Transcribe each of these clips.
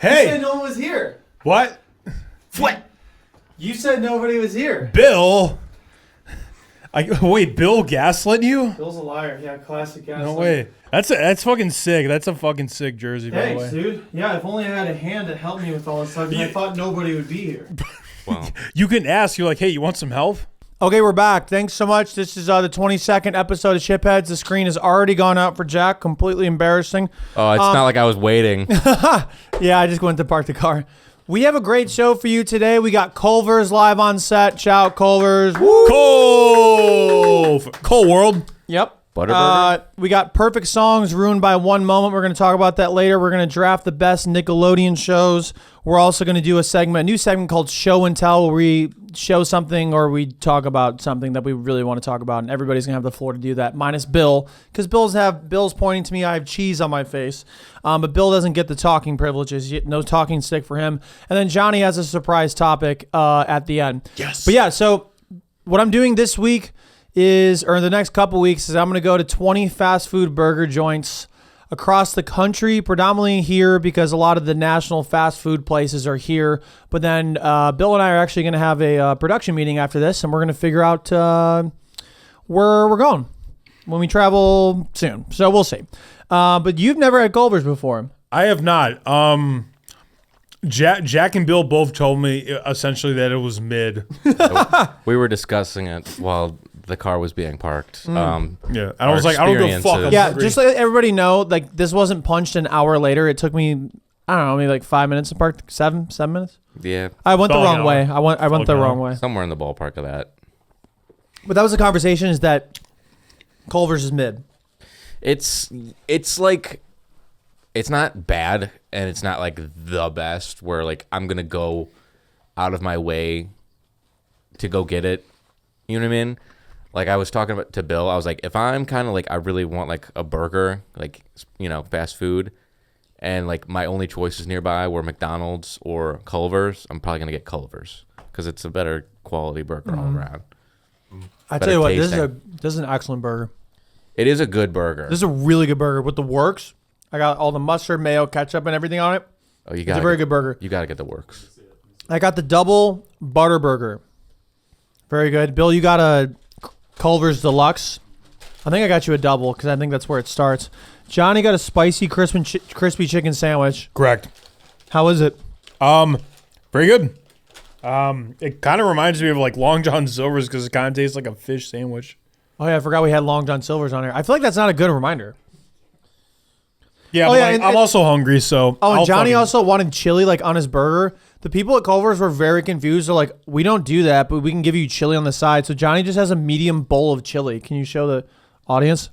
Hey! You said no one was here. What? What? You said nobody was here. Bill? Wait, Bill gaslit you? Bill's a liar. Yeah, classic gaslight. No way. That's fucking sick. That's a fucking sick jersey, by the way. Thanks, dude. Yeah, if only I had a hand to help me with all this stuff, because I thought nobody would be here. Wow. You can ask. You're like, hey, you want some help? Okay, we're back. Thanks so much. This is the 22nd episode of Shipheads. The screen has already gone out for Jack. Completely embarrassing. Oh, it's not like I was waiting. Yeah, I just went to park the car. We have a great show for you today. We got Culver's live on set. Shout out Culver's. Woo! Cole World. Yep. Butterburger? We got perfect songs ruined by one moment. We're going to talk about that later. We're going to draft the best Nickelodeon shows. We're also going to do a new segment called Show and Tell, where we show something or we talk about something that we really want to talk about, and everybody's going to have the floor to do that, minus Bill, because Bill's pointing to me. I have cheese on my face, but Bill doesn't get the talking privileges. No talking stick for him. And then Johnny has a surprise topic at the end. Yes. But yeah, so what I'm doing this week or the next couple weeks, is I'm going to go to 20 fast food burger joints across the country, predominantly here because a lot of the national fast food places are here. But then Bill and I are actually going to have a production meeting after this, and we're going to figure out where we're going when we travel soon. So we'll see. But you've never had Culver's before. I have not. Jack and Bill both told me essentially that it was mid. We were discussing it while the car was being parked. Yeah, and I was like, I don't give a fuck. I'm Yeah, hungry. just to let everybody know, like, this wasn't punched an hour later. It took me, I don't know, maybe like 5 minutes to park. Seven minutes. Yeah, I went the Felt like wrong an way. hour. I went the wrong way. somewhere in the ballpark of that. But that was the conversation. Is that Culver's is mid? It's like, it's not bad and it's not like the best where like I'm gonna go out of my way to go get it. You know what I mean? Like I was talking about to Bill, I was like, if I'm kind of like, I really want like a burger, like, you know, fast food, and like my only choices nearby were McDonald's or Culver's, I'm probably gonna get Culver's because it's a better quality burger all around. I Better tell you what, tasting. this is an excellent burger. It is a good burger. This is a really good burger with the works. I got all the mustard, mayo, ketchup, and everything on it. Oh, you It's a very good burger. You gotta get the works. I got the double butter burger. Very good. Bill, you got a Culver's Deluxe. I think I got you a double because I think that's where it starts. Johnny got a spicy crispy chicken sandwich. Correct. How is it? Very good. It kind of reminds me of like Long John Silver's because it kind of tastes like a fish sandwich. Oh yeah, I forgot we had Long John Silver's on here. I feel like that's not a good reminder. Yeah, Oh, but yeah, like, and- I'm also hungry, so. Oh, and I'll Johnny fucking- also wanted chili like on his burger. The people at Culver's were very confused. They're like, we don't do that, but we can give you chili on the side. So Johnny just has a medium bowl of chili. Can you show the audience?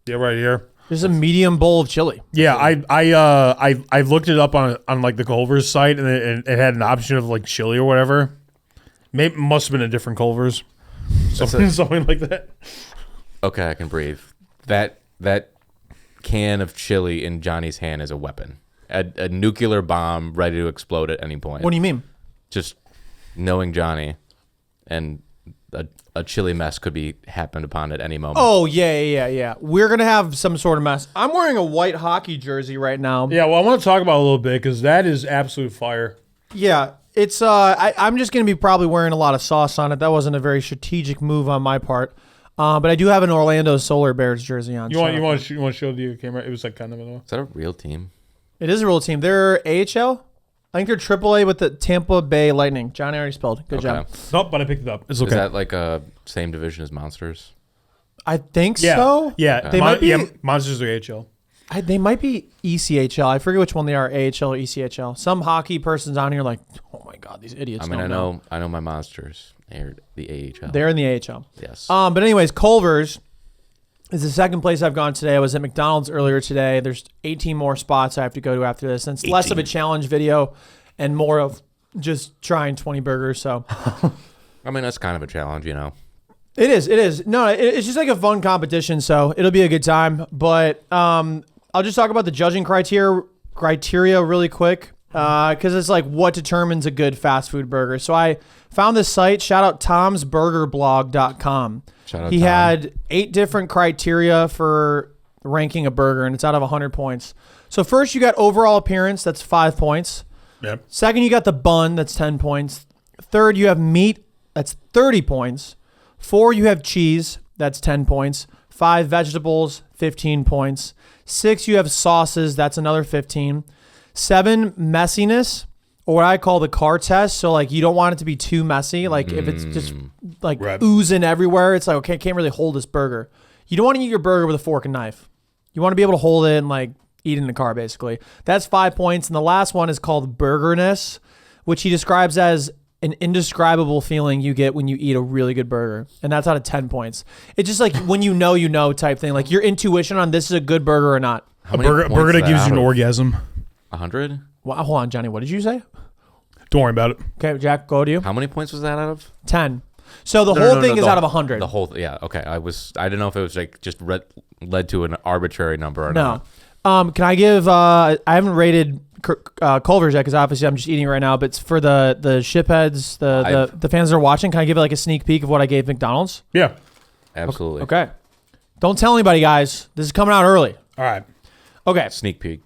Yeah, right here. There's a medium bowl of chili. Yeah, I looked it up on like the Culver's site, and it had an option of like chili or whatever. Maybe must have been a different Culver's, something like that. Okay, I can breathe. That can of chili in Johnny's hand is a weapon. A nuclear bomb ready to explode at any point. What do you mean? Just knowing Johnny, and a chili mess could be happened upon at any moment. Oh, yeah. We're going to have some sort of mess. I'm wearing a white hockey jersey right now. Yeah, well, I want to talk about it a little bit because that is absolute fire. Yeah, it's I'm just going to be probably wearing a lot of sauce on it. That wasn't a very strategic move on my part. But I do have an Orlando Solar Bears jersey on. You want to show the camera? It was like kind of Is that a real team? It is a real team. They're AHL. I think they're AAA with the Tampa Bay Lightning. Johnny already spelled. Good job. Nope, but I picked it up. It's okay. Is that like a same division as Monsters? I think yeah, so. yeah. They might be. Yeah, Monsters are AHL. They might be ECHL. I forget which one they are, AHL or ECHL. Some hockey person's on here like, oh my god, these idiots. I mean, don't I know my Monsters. They're the AHL. They're in the AHL. Yes. But anyways, Culver's is the second place I've gone today. I was at McDonald's earlier today. There's 18 more spots I have to go to after this. And it's less of a challenge video and more of just trying 20 burgers. So I mean, that's kind of a challenge, you know. It is. No, it's just like a fun competition, so it'll be a good time. But I'll just talk about the judging criteria really quick because it's like what determines a good fast food burger. So I found this site. Shout out tomsburgerblog.com. Shout out He Tom. had 8 different criteria for ranking a burger, and it's out of 100 points. So first you got overall appearance, that's 5 points. Yep. Second, you got the bun, that's 10 points. Third, you have meat, that's 30 points. 4, you have cheese, that's 10 points. 5, vegetables, 15 points. 6, you have sauces, that's another 15. 7, messiness, or what I call the car test. So like you don't want it to be too messy. Like if it's just like oozing everywhere, it's like, okay, I can't really hold this burger. You don't want to eat your burger with a fork and knife. You want to be able to hold it and like eat it in the car, basically. That's 5 points. And the last one is called burgerness, which he describes as an indescribable feeling you get when you eat a really good burger. And that's out of 10 points. It's just like when you know type thing. Like your intuition on this is a good burger or not. A burger that gives you an orgasm. 100? Well, hold on, Johnny. What did you say? Don't worry about it. Okay, Jack, go to you. How many points was that out of? 10. So the whole thing is out of 100. The whole, yeah, okay. I didn't know if it was like just led to an arbitrary number or No. not. Can I give, I haven't rated Culver's yet because obviously I'm just eating right now, but it's for the Shipheads, the fans that are watching. Can I give like a sneak peek of what I gave McDonald's? Yeah. Absolutely. Okay. Don't tell anybody, guys. This is coming out early. All right. Okay. Sneak peek.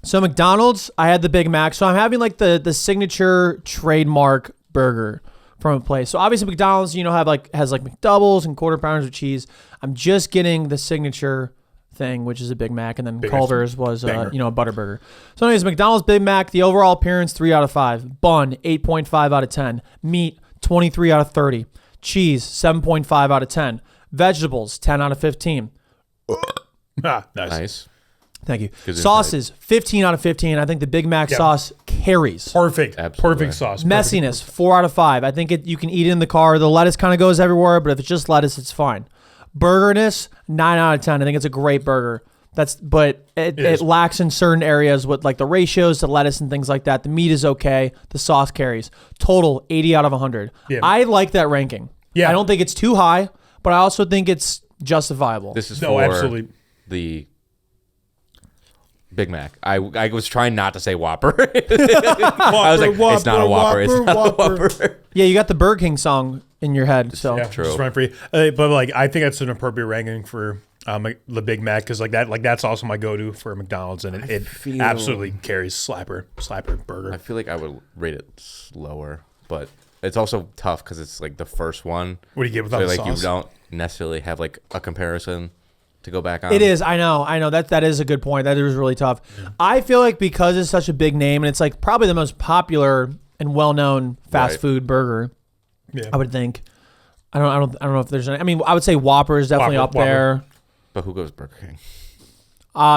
So McDonald's, I had the Big Mac. So I'm having like the signature trademark burger from a place. So obviously McDonald's, has like McDoubles and quarter pounders with cheese. I'm just getting the signature thing, which is a Big Mac, and then Culver's was a butter burger. So anyways, McDonald's Big Mac, the overall appearance 3 out of 5. Bun 8.5 out of 10. Meat 23 out of 30. Cheese 7.5 out of 10. Vegetables 10 out of 15. Nice. Thank you. Sauces, 15 out of 15. I think the Big Mac sauce carries. Perfect. Absolutely. Perfect sauce. Messiness, 4 out of 5. I think you can eat it in the car. The lettuce kind of goes everywhere, but if it's just lettuce, it's fine. Burgerness, 9 out of 10. I think it's a great burger. But it lacks in certain areas with like the ratios to lettuce and things like that. The meat is okay. The sauce carries. Total, 80 out of 100. Yeah. I like that ranking. Yeah. I don't think it's too high, but I also think it's justifiable. This is for absolutely. The Big Mac. I was trying not to say Whopper. I was like, it's not a Whopper. It's not a Whopper. Yeah, you got the Burger King song in your head. So yeah, true. Just run for you. But like, I think that's an appropriate ranking for the Big Mac because that's also my go-to for McDonald's, and it absolutely carries slapper burger. I feel like I would rate it slower, but it's also tough because it's like the first one. What do you get without the like sauce? You don't necessarily have like a comparison to go back on. It is. I know. That is a good point. That is really tough. Yeah. I feel like because it's such a big name and it's like probably the most popular and well-known fast food burger. Yeah. I would think. I don't know if there's any. I mean, I would say Whopper is definitely up there. But who goes Burger King?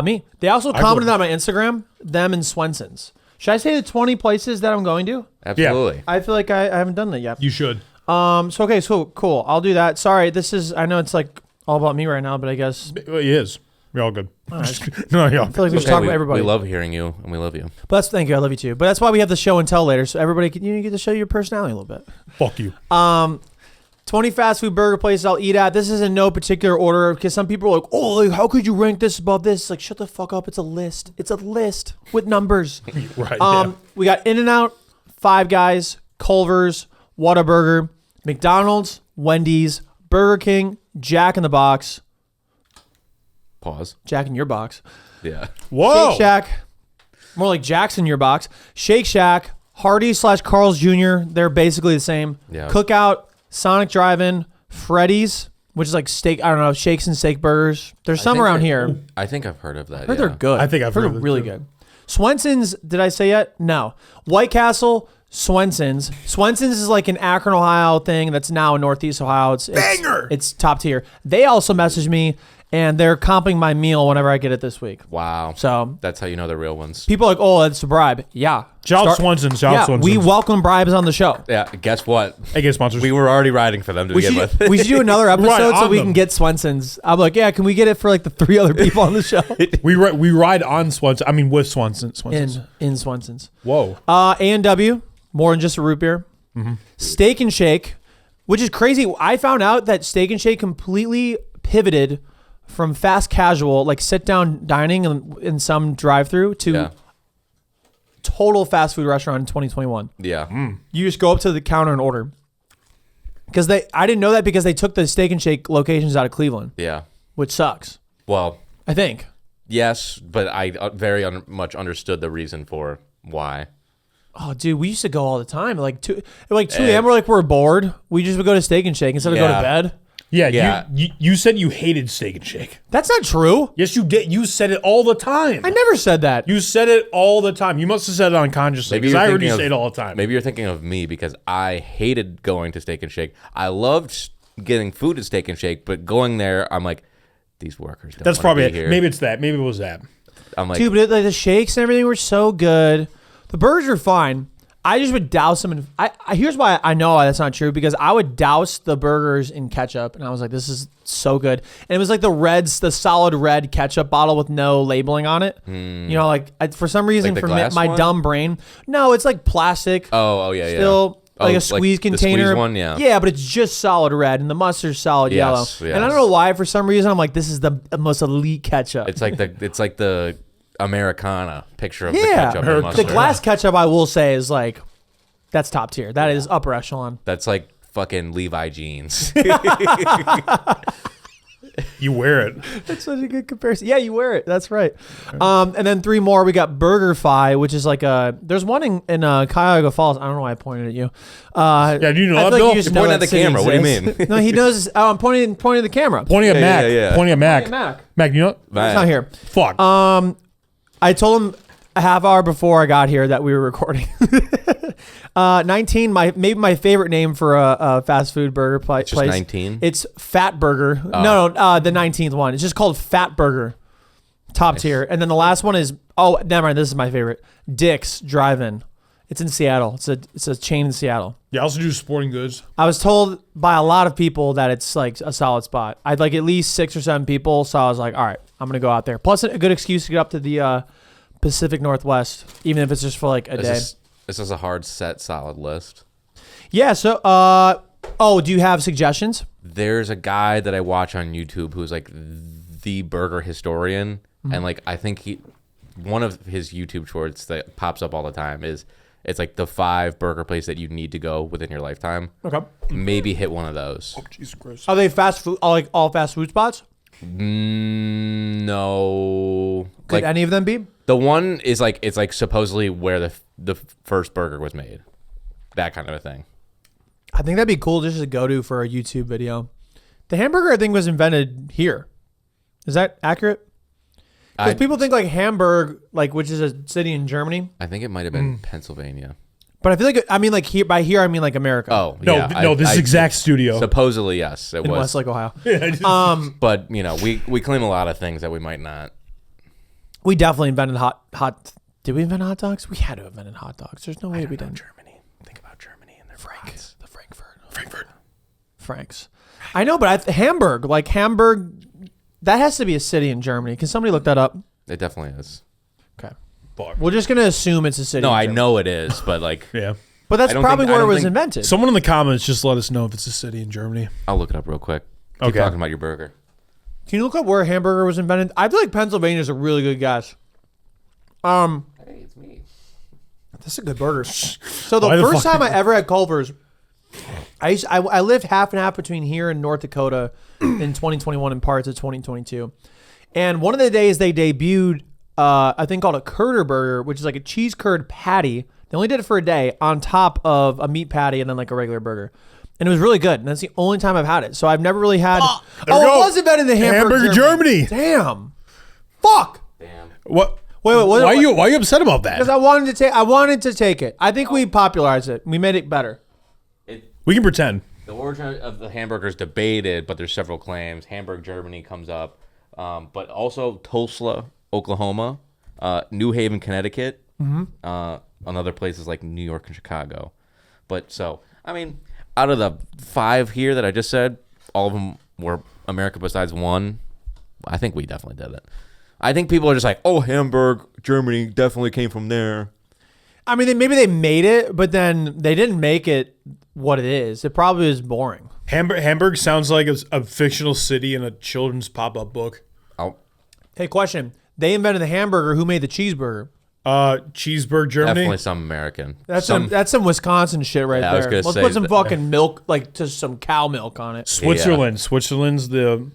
Me. They also commented on my Instagram, them and Swenson's. Should I say the 20 places that I'm going to? Absolutely. Yeah. I feel like I haven't done that yet. You should. So cool. I'll do that. Sorry, I know it's like all about me right now, but I guess it is. We're all good. All right. No, yeah. I feel like we should talk about everybody. We love hearing you, and we love you. But thank you. I love you too. But that's why we have the show and tell later, so everybody can get to show your personality a little bit. Fuck you. 20 fast food burger places I'll eat at. This is in no particular order because some people are like, oh, like, how could you rank this above this? It's like, shut the fuck up. It's a list. It's a list with numbers. Right. Yeah. We got In-N-Out, Five Guys, Culver's, Whataburger, McDonald's, Wendy's, Burger King, Jack in the Box. Pause. Jack in your box. Yeah. Whoa. Shake Shack. More like Jack's in your box. Shake Shack, Hardee's / Carl's Jr. They're basically the same. Yeah. Cookout, Sonic Drive-In, Freddy's, which is like steak, I don't know, shakes and steak burgers. There's some around here. I think I've heard of that. I heard they're good. I think I've heard they're really good. Swenson's, did I say yet? No. White Castle, Swenson's. Swenson's is like an Akron, Ohio thing that's now in Northeast Ohio. It's top tier. They also messaged me, and they're comping my meal whenever I get it this week. Wow. So that's how you know they're real ones. People are like, oh, that's a bribe. Yeah. Shout Swenson's. We welcome bribes on the show. Yeah. Guess what? They get sponsors. We were already riding for them to begin with. We should do another episode Right so we them. can get Swenson's. I'm like, yeah, can we get it for like the 3 other people on the show? we ride on Swenson. I mean, with Swenson's. In Swenson's. Whoa. A&W, more than just a root beer. Mm-hmm. Steak and Shake, which is crazy. I found out that Steak and Shake completely pivoted from fast casual, like sit down dining in some drive-through to total fast food restaurant in 2021. Yeah. You just go up to the counter and order. I didn't know that because they took the Steak and Shake locations out of Cleveland. Yeah. Which sucks. Well, I think. Yes, but I very much understood the reason for why. Oh, dude, we used to go all the time. Like 2 a.m. We're bored. We just would go to Steak and Shake instead of go to bed. Yeah. You said you hated Steak and Shake. That's not true. Yes, you did. You said it all the time. I never said that. You said it all the time. You must have said it unconsciously because I heard you say it all the time. Maybe you're thinking of me because I hated going to Steak and Shake. I loved getting food at Steak and Shake, but going there, I'm like, these workers don't That's want probably to it. be here. Maybe it's that. Maybe it was that. I'm like, Dude, but the shakes and everything were so good. The burgers are fine. I just would douse them in. Here's why I know that's not true, because I would douse the burgers in ketchup, and I was like, this is so good. And it was like the solid red ketchup bottle with no labeling on it. You know, like for some reason, Like the for glass my one? dumb brain, no, it's like plastic. oh yeah, Still like a squeeze the container. squeeze one, yeah. Yeah, but it's just solid red, and the mustard's solid yellow. Yes. And I don't know why, for some reason, I'm like, this is the most elite ketchup. It's like the Americana picture of the yeah, ketchup and the mustard. glass ketchup, I will say, is like, that's top tier. That is upper echelon. That's like fucking Levi jeans. You wear it. That's such a good comparison. Yeah, you wear it. That's right. And then 3 more. We got BurgerFi, which is like there's one in Cuyahoga Falls. I don't know why I pointed at you. Yeah, do you know I that, feel Bill? you just You're know pointing that at the camera. city What do you exists. mean? No, he knows. Oh, I'm pointing at the camera. Pointing at Mac. yeah. Pointing at Mac. Mac. Mac, you know what? It's not here. Fuck. I told him a half hour before I got here that we were recording. 19, maybe my favorite name for a fast food burger place. Just 19? It's Fat Burger. No, the 19th one. It's just called Fat Burger. Top tier. And then the last one is, oh, never mind. This is my favorite. Dick's Drive-In. It's in Seattle. It's a chain in Seattle. Yeah, I also do sporting goods. I was told by a lot of people that it's like a solid spot. I'd like at least 6 or 7 people. So I was like, all right, I'm going to go out there. Plus a good excuse to get up to the Pacific Northwest, even if it's just for like a day. This is a hard set, solid list. Yeah. So, do you have suggestions? There's a guy that I watch on YouTube who's like the burger historian, and like I think one of his YouTube shorts that pops up all the time is it's like the 5 burger places that you need to go within your lifetime. Okay. Maybe hit one of those. Oh, Jesus Christ. Are they fast food? All fast food spots? No. Could any of them be? The one is like it's like supposedly where the first burger was made, that kind of a thing. I think that'd be cool just to go to for a YouTube video. The hamburger, I think, was invented here. Is that accurate? Because people think like Hamburg, like which is a city in Germany. I think it might have been Pennsylvania. But I feel like I mean like here by here I mean like America. Oh No, yeah, no, this is exact studio. Supposedly yes, it in was. Westlake, Ohio. But you know, we claim a lot of things that we might not. We definitely invented hot. Did we invent hot dogs? We had to have invented hot dogs. There's no way we didn't. Germany. Think about Germany and their brats. The Franks. I know, but Hamburg, that has to be a city in Germany. Can somebody look that up? It definitely is. Okay. We're just gonna assume it's a city. No, in I Germany. know it is, but like, Yeah. But that's I don't probably think- I where it don't was think- invented. Someone in the comments just let us know if it's a city in Germany. I'll look it up real quick. Keep Okay. talking about your burger. Can you look up where hamburger was invented? I feel like Pennsylvania is a really good guess. Hey, it's me. That's a good burger. So the Why the first fuck- time I ever had Culver's, I lived half and half between here and North Dakota in 2021 and parts of 2022. And one of the days they debuted a thing called a curder burger, which is like a cheese curd patty. They only did it for a day on top of a meat patty and then like a regular burger. And it was really good. And that's the only time I've had it. So I've never really had. There we it go. was invented in Hamburger, Germany. Damn. Fuck. Damn. What? Wait, Why are you upset about that? Because I wanted to take it. I think we popularized it. We made it better. We can pretend. The origin of the hamburger is debated, but there's several claims. Hamburg, Germany comes up, but also Tulsa, Oklahoma, New Haven, Connecticut, and other places like New York and Chicago. But so, I mean, out of the 5 here that I just said, all of them were America besides one. I think we definitely did it. I think people are just like, oh, Hamburg, Germany definitely came from there. I mean, maybe they made it, but then they didn't make it what it is. It probably is boring. Hamburg sounds like a fictional city in a children's pop-up book. Oh, Hey, question. They invented the hamburger. Who made the cheeseburger? Cheeseburg, Germany. definitely some American. That's some Wisconsin shit right Yeah, I there. was gonna Let's say put some that- fucking milk, like just some cow milk on it. Switzerland's the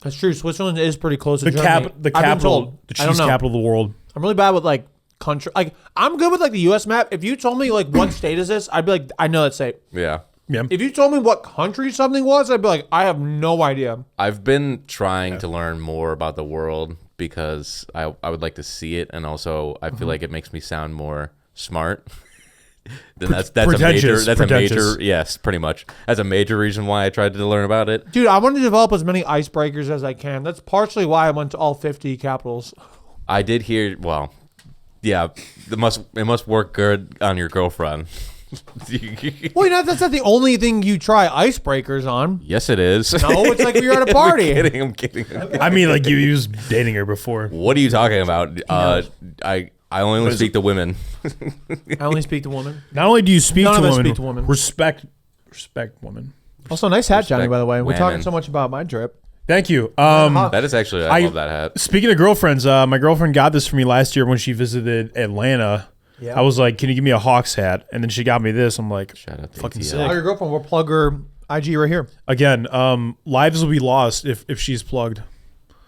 That's true. Switzerland is pretty close to The Germany. the I've been capital, told. the I don't cheese know. capital of the world. I'm really bad with like country. Like I'm good with like the U.S. map. If you told me like what state is this, I'd be like, I know that state. Yeah. Yeah. If you told me what country something was, I'd be like, I have no idea. I've been trying to learn more about the world because I would like to see it, and also I feel like it makes me sound more smart. Then that's pretentious, a pretentious. major yes, pretty much. That's a major reason why I tried to learn about it. Dude, I want to develop as many icebreakers as I can. That's partially why I went to all 50 capitals. I did hear, well, yeah, it must work good on your girlfriend. Well, that's not the only thing you try icebreakers on. Yes, it is. No, it's like you're at a party. I'm kidding. I mean, like you was dating her before. What are you talking about? I only speak to women. I only speak to women. Not only do you speak None to of us women, speak to women. respect women. Also, nice hat, Johnny, Respect by the way. We're talking women. so much about my trip. Thank you. That is actually, I love that hat. Speaking of girlfriends, my girlfriend got this for me last year when she visited Atlanta. Yeah. I was like, "Can you give me a Hawks hat?" And then she got me this. I'm like, Shout out to fucking ATL. sick. Oh, your girlfriend. We'll plug her IG right here. Again, lives will be lost if she's plugged.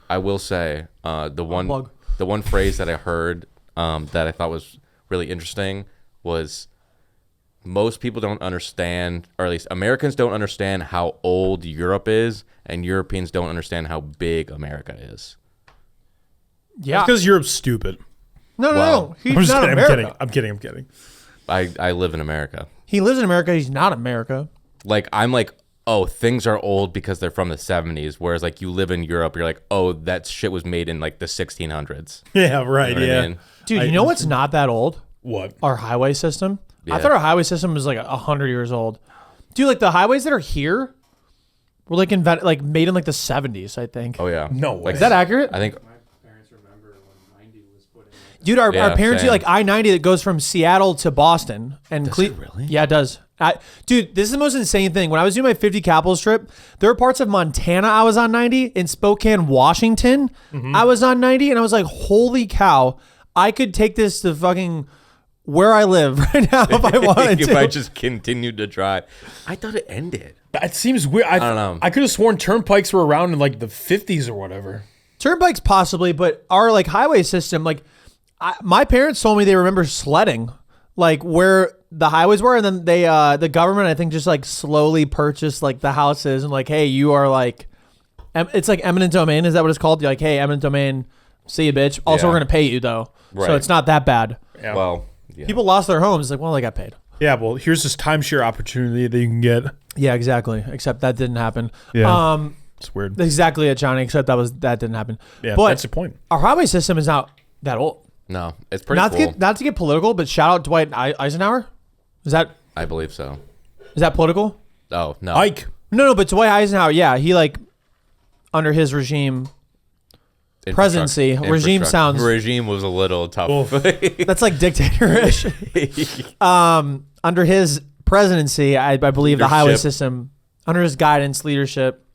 I will say the plug. one phrase that I heard that I thought was really interesting was most people don't understand, or at least Americans don't understand how old Europe is, and Europeans don't understand how big America is. Yeah. Because Europe's stupid. No. I'm He's just not kidding. America. I'm kidding. I live in America. He lives in America. He's not America. Like I'm like, oh, things are old because they're from the 70s, whereas like you live in Europe, you're like, oh, that shit was made in like the 1600s. Yeah, right. You know what yeah. I mean? Dude, you know what's not that old? What? Our highway system. I Yeah. thought our highway system was like 100 years old. Dude, like the highways that are here were like made in like the 70s, I think. Oh yeah. No way. Is that accurate? I think My parents remember when 90 was put in. Dude, our Yeah, parents do same. like I-90 that goes from Seattle to Boston. And Does it really? Yeah, it does. Dude, this is the most insane thing. When I was doing my 50 capitals trip, there were parts of Montana I was on 90. In Spokane, Washington, I was on 90. And I was like, holy cow, I could take this to fucking where I live right now if I wanted if to. I just continued to drive. I thought it ended. That seems weird. I don't know. I could have sworn turnpikes were around in like the 50s or whatever. Turnpikes possibly, but our like highway system, like my parents told me they remember sledding, like where the highways were, and then they the government I think just like slowly purchased like the houses and like, hey, you are like, it's like eminent domain. Is that what it's called? You're like, hey, eminent domain, see you, bitch. Also, Yeah. we're gonna pay you though, so Right. it's not that bad. Yeah. Well, yeah. People lost their homes, like, well, they got paid. Yeah, well, here's this timeshare opportunity that you can get. Yeah, exactly. Except that didn't happen. Yeah. It's weird. Exactly it, Johnny. Except that didn't happen. Yeah, but that's the point. our highway system is not that old. No, it's pretty Not cool. to get political, but shout out Dwight Eisenhower. Is I believe so. that political? Oh no, Ike. No, but Dwight Eisenhower, yeah, he like under his regime. Presidency. Regime sounds- Regime was a little tough. That's like dictatorish. Under his presidency, I believe the highway Leadership. system, under his guidance, leadership,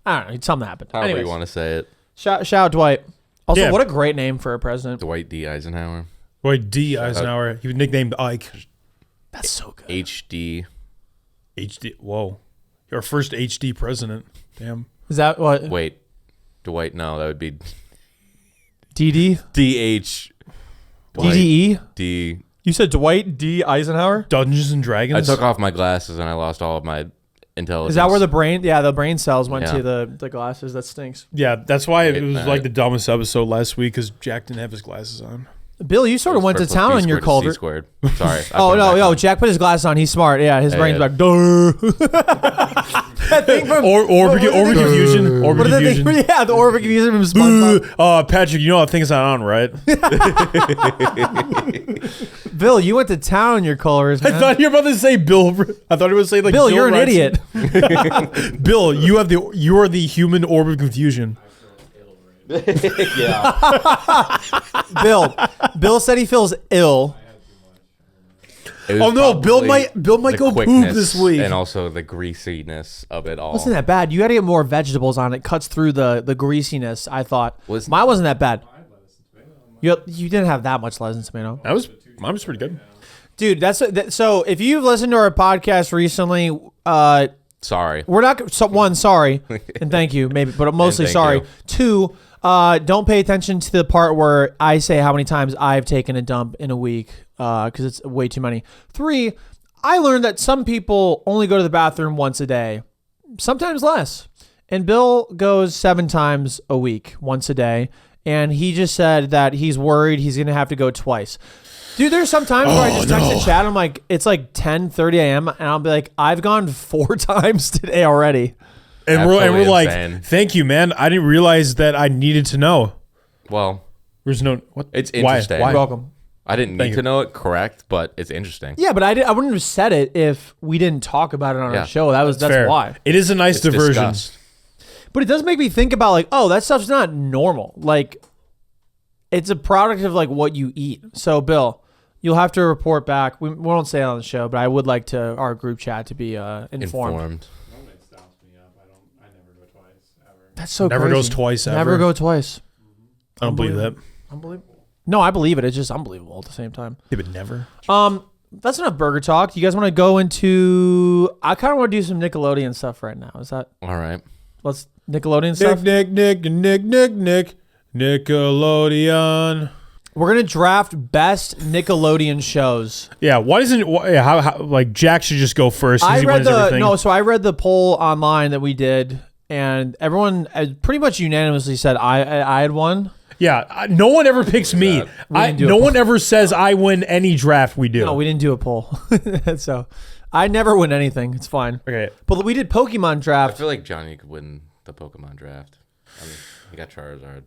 I don't know, something happened. However Anyways, you want to say it. shout out Dwight. Also, Yeah. what a great name for a president. Dwight D. Eisenhower. Dwight D. Eisenhower. He was nicknamed Ike. That's so good. HD. HD. Whoa. Our first HD president. Damn. Is that what? Wait. Dwight, no, that would be DD? DH. DDE? D. You said Dwight D. Eisenhower? Dungeons and I Dragons. took off my glasses and I lost all of my intelligence. Is that where the brain cells went Yeah. to the glasses? That stinks. Yeah, that's why it was Alright. like the dumbest episode last week because Jack didn't have his glasses on. Bill, you sort of went to town on your Culver. Squared. Sorry. I Oh put it no, back yo, on. Jack put his glasses on. He's smart. Yeah, his brain's yeah. like, duh. That thing from Orbit confusion. Orbit what are the thing? confusion. Yeah, the Orbit confusion from SpongeBob. Patrick, you know that thing's not on, right? Bill, you went to town on your Culvers, I man. thought you were about to say Bill. I thought it was say like Bill, you're an rides- idiot. Bill, you are the human orb of confusion. Bill said he feels ill. It was Oh, no, Bill probably might the go poop quickness this week. and also the greasiness of it all. Wasn't that bad? You got to get more vegetables on it. Cuts through the greasiness. I thought mine wasn't that bad. You didn't have that much lettuce and tomato. Mine was pretty good. Dude, so if you've listened to our podcast recently, Sorry. We're not one. Sorry, and thank you. Maybe, but mostly thank sorry. you. 2, don't pay attention to the part where I say how many times I've taken a dump in a week because it's way too many. 3, I learned that some people only go to the bathroom once a day, sometimes less. And Bill goes 7 times a week, once a day. And he just said that he's worried he's going to have to go twice. Dude, there's some times where I just text the chat. I'm like, it's like 10:30 a.m. And I'll be like, I've gone 4 times today already. And we're Absolutely like, insane. thank you, man. I didn't realize that I needed to know. Well, There's no what? it's Why? interesting. Why? You're welcome. I didn't Thank need you. to know it, correct, but it's interesting. Yeah, but I wouldn't have said it if we didn't talk about it on Yeah. our show. That's Fair. why. It is a nice It's diversion. discussed. But it does make me think about like, oh, that stuff's not normal. Like, it's a product of like what you eat. So, Bill, you'll have to report back. We won't say it on the show, but I would like to our group chat to be informed. Normally it stops me up. I never go twice ever. That's so Never crazy. goes twice ever. Never go twice. I don't believe that. Unbelievable. No, I believe it. It's just unbelievable at the same time. Yeah, but never. That's enough burger talk. Do you guys want to go into? I kind of want to do some Nickelodeon stuff right now. Is that? All right. Let's Nickelodeon stuff. Nick, Nickelodeon. We're gonna draft best Nickelodeon shows. Yeah, why doesn't how like Jack should just go first? 'Cause I he read wins everything. so I read the poll online that we did, and everyone pretty much unanimously said I had won. Yeah, no one ever picks me. We didn't do a No poll. one ever says I win any draft we do. No, we didn't do a poll, so I never win anything. It's fine. Okay. But we did Pokemon I draft. feel like Johnny could win the Pokemon draft. I mean, he got Charizard.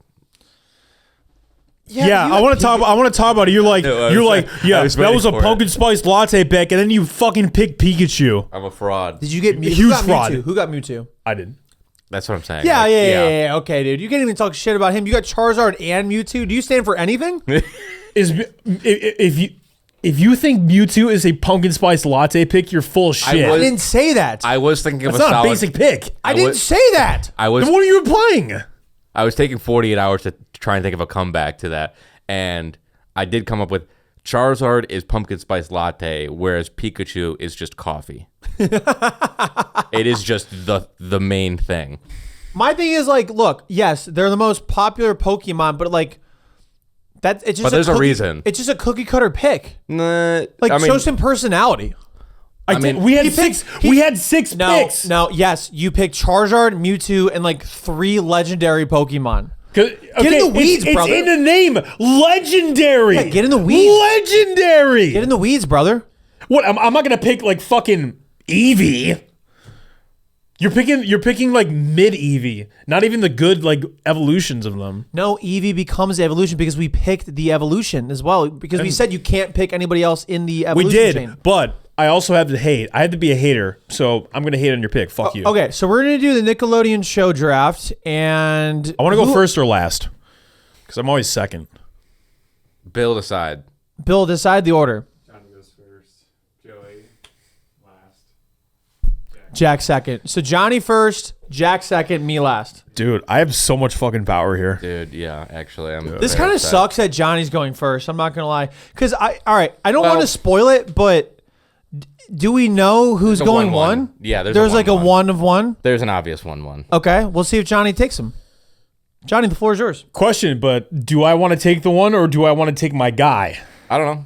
Yeah, I want to talk. I want to talk about it. You're like, No, I you're was like, like- yeah, I was that was a waiting for it. pumpkin spice latte pick, and then you fucking pick Pikachu. I'm a fraud. Did you get Mewtwo? Huge Who got fraud. Mewtwo? Who got Mewtwo? I did. That's what I'm saying. Yeah, Like, yeah. Okay, dude. You can't even talk shit about him. You got Charizard and Mewtwo. Do you stand for anything? Is if you think Mewtwo is a pumpkin spice latte pick, you're full of shit. I was- didn't say that. I was thinking of That's a not solid. a basic pick. I didn't was- say that. I was Then what are you implying? I was taking 48 hours to try and think of a comeback to that, and I did come up with Charizard is pumpkin spice latte, whereas Pikachu is just coffee. It is just the main thing. My thing is like, look, yes, they're the most popular Pokemon, but like that it's just But there's a cookie- reason. It's just a cookie cutter pick. Nah, Like I mean, show some personality. I mean, did, we had he six. picked- he- we had six picks. Yes, you picked Charizard, Mewtwo, and like 3 legendary Pokemon. Okay, in the weeds, it's brother. in the name. Legendary. Yeah, get in the weeds. Legendary. Get in the weeds, brother. What? I'm not gonna pick like fucking Eevee. You're picking like mid Eevee, not even the good like evolutions of them. No, Eevee becomes the evolution because we picked the evolution as well. Because we said you can't pick anybody else in the We evolution did, chain. but I also have to hate. I have to be a hater, so I'm gonna hate on your pick. Fuck you. Okay, so we're gonna do the Nickelodeon show draft, and I want to go first or last, because I'm always second. Bill decide. Bill, decide the order. Johnny goes first. Joey last. Jack second. So Johnny first, Jack second, me last. Dude, I have so much fucking power here. Dude, yeah, actually, I'm. This very kind of upset. sucks that Johnny's going first. I'm not gonna lie, because all right, I don't Well- want to spoil it, but do we know who's There's a going 1-1. one? Yeah, there's there's a like a 1-1. 1 of 1. There's an obvious 1-1. Okay, we'll see if Johnny takes him. Johnny, the floor is yours. Question, but do I want to take the one or do I want to take my guy? I don't know.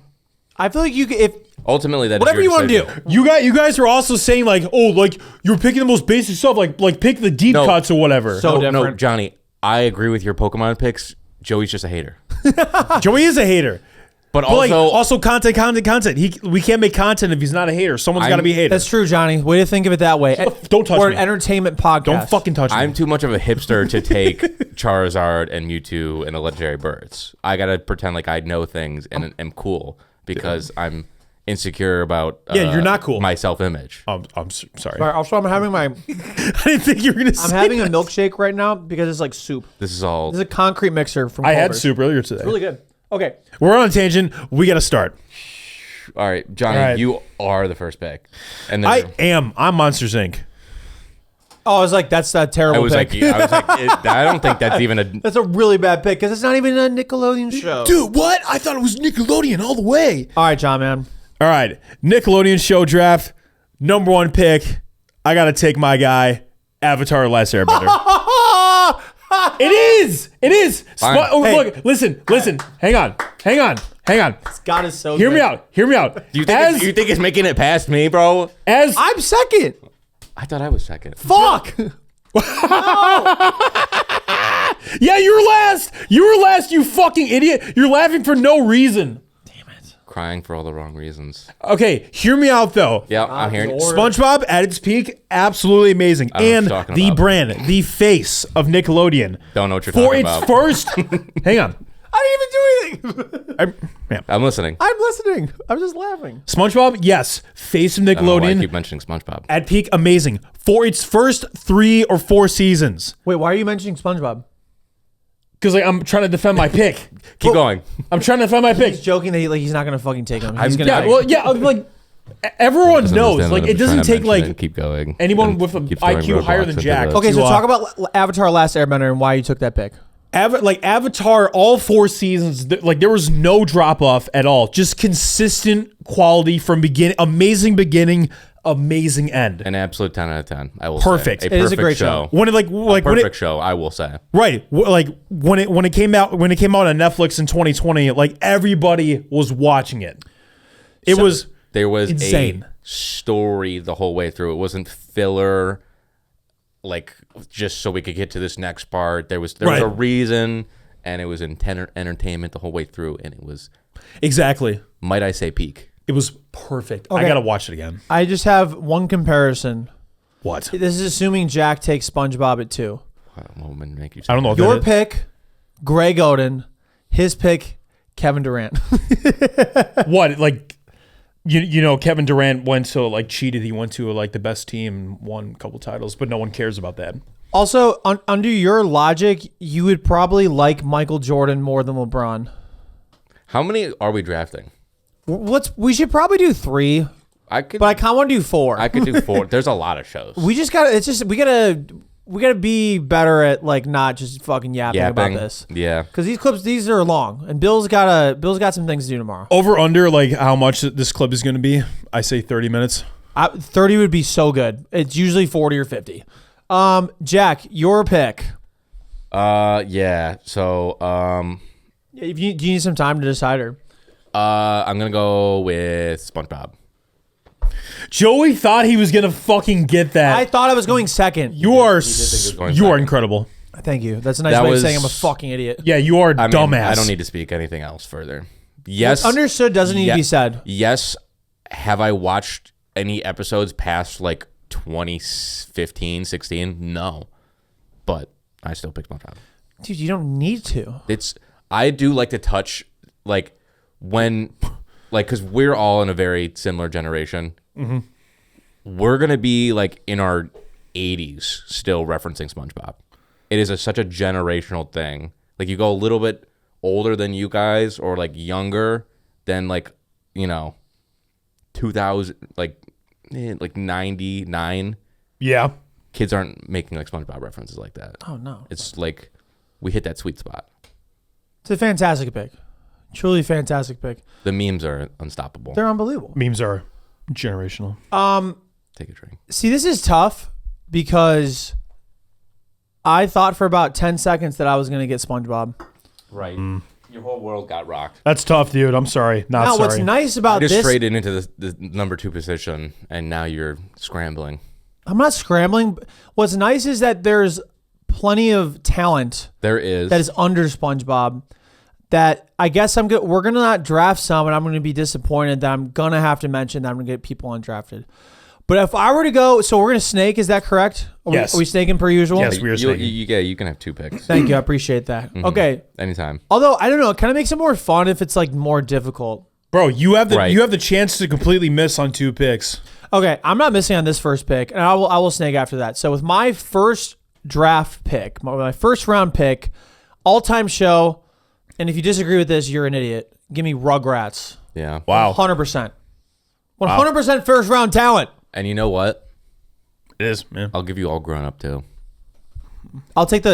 I feel like you could, if Ultimately, that is whatever your you want to decision. do. You guys are also saying like, oh, like you're picking the most basic stuff, like pick the deep No. cuts or whatever. So No, different. Johnny, I agree with your Pokemon picks. Joey's just a hater. Joey is a hater. But But also, content. We can't make content if he's not a hater. Someone's got to be a hater. That's true, Johnny. Way to think of it that way. Don't touch We're me. an entertainment podcast. Don't fucking touch me. I'm too much of a hipster to take Charizard and Mewtwo and the legendary birds. I gotta pretend like I know things and am cool because I'm insecure about Yeah, you're not cool. my self-image. I'm sorry. All right, also, I'm having my. I didn't think you were gonna. I'm having a milkshake right now because it's like soup. This is all. This is a concrete mixer from. I had Culver's. soup earlier today. Really good. Okay. We're on a tangent. We got to start. All right, Johnny, All right. you are the first pick, and then I am. I'm Monsters Inc. Oh, I was like, that's a I terrible was pick. like, I don't think that's even a. That's a really bad pick because it's not even a Nickelodeon show. Dude, what? I thought it was Nickelodeon all the way. All right, John, man. All right, Nickelodeon show draft. Number 1 pick. I got to take my guy, Avatar: Last Airbender. It is. Fine. Look, listen. Hang on. God is so Hear good. me out. Do you think it's making it past me, bro? I'm second. I thought I was second. Fuck. Yeah, you were last, you fucking idiot. You're laughing for no reason. Crying for all the wrong reasons. Okay, hear me out though. Yeah, I'm hearing you. SpongeBob at its peak, absolutely amazing. I don't know And what you're talking the about. brand, the face of Nickelodeon. Don't know what you're For talking its about. first, hang on. I didn't even do anything. I'm listening. I'm listening. I'm just laughing. SpongeBob, yes, face of I don't know why I Nickelodeon keep mentioning SpongeBob. at peak, amazing. For its first 3 or 4 seasons. Wait, why are you mentioning SpongeBob? Because I'm trying to defend my pick. Keep going. I'm trying to defend my pick. He's joking that he's not gonna fucking take him. He's I'm- gonna Yeah, take well, yeah, like everyone Doesn't knows. understand Like that it I'm doesn't trying to take mention it. like Keep going. anyone And with an keep throwing IQ higher roadblocks than into Jack. the- Okay, so to, talk about Avatar: Last Airbender and why you took that pick. Avatar, all 4 seasons, like there was no drop off at all. Just consistent quality from amazing beginning, amazing end. An absolute 10 out of 10. I will Perfect. say. It is a great show. When it Perfect show, I will say. right, like when it came out on Netflix in 2020, like everybody was watching it. It was There was insane. a story the whole way through. It wasn't filler, like just so we could get to this next part. There was Right. a reason, and it was entertainment the whole way through, and it was, exactly. might I say, peak. It was perfect. I Okay. gotta watch it again. I just have one comparison. What? This is assuming Jack takes SpongeBob at 2. What would make you say I don't know. If Your that is- pick, Greg Oden. His pick, Kevin Durant. What, like you know Kevin Durant went to like cheated. He went to like the best team and won a couple titles, but no one cares about that. Also, under your logic, you would probably like Michael Jordan more than LeBron. How many are we drafting? We should probably do 3, I could, but I kind of want to do 4. I could do 4. There's a lot of shows. We just gotta. It's just we gotta be better at like not just fucking yapping about this. Yeah. Because these are long, and Bill's got some things to do tomorrow. Over under like how much this clip is going to be? I say 30 minutes. 30 would be so good. It's usually 40 or 50. Jack, your pick. Yeah. So, Do you need some time to decide her? I'm gonna go with SpongeBob. Joey thought he was going to fucking get that. I thought I was going second. you are think he was going you are second. incredible. Thank you. That's a nice That way of was- saying I'm a fucking idiot. Yeah, you are I mean, dumbass. I don't need to speak anything else further. Yes. Understood doesn't need to be said. Yes. Have I watched any episodes past like 2015, 16? No. But I still picked SpongeBob. Dude, you don't need to. I do like to touch, like, when, like, because we're all in a very similar generation. Mm-hmm. We're going to be, like, in our 80s still referencing SpongeBob. It is such a generational thing. Like, you go a little bit older than you guys or, like, younger than, like, 2000, like 99. Yeah. Kids aren't making, like, SpongeBob references like that. Oh, no. It's, like, we hit that sweet spot. It's a fantastic pick. Truly fantastic pick. The memes are unstoppable. They're unbelievable. Memes are generational. Take a drink. See, this is tough because I thought for about 10 seconds that I was going to get SpongeBob. Right. Your whole world got rocked. That's tough, dude. I'm sorry. Not Now, sorry. what's nice I about just this, traded into the number 2 position, and now you're scrambling. I'm not scrambling. What's nice is that there's plenty of talent There is. that is under SpongeBob that I guess we're going to not draft some, and I'm going to be disappointed that I'm going to have to mention that I'm going to get people undrafted. But if I were to go, so we're going to snake, is that correct? Yes. Are we snaking per usual? Yes, we are snaking. You can have 2 picks. Thank you. I appreciate that. Okay. Anytime. Although, I don't know, it kind of makes it more fun if it's like more difficult. Bro, you have Right. the chance to completely miss on 2 picks. Okay, I'm not missing on this first pick, and I will snake after that. So with my first draft pick, my first round pick, all-time show, and if you disagree with this, you're an idiot. Give me Rugrats. Yeah. Wow. 100%. 100% first round talent. And you know what? It is, man. I'll give you all grown up too. I'll take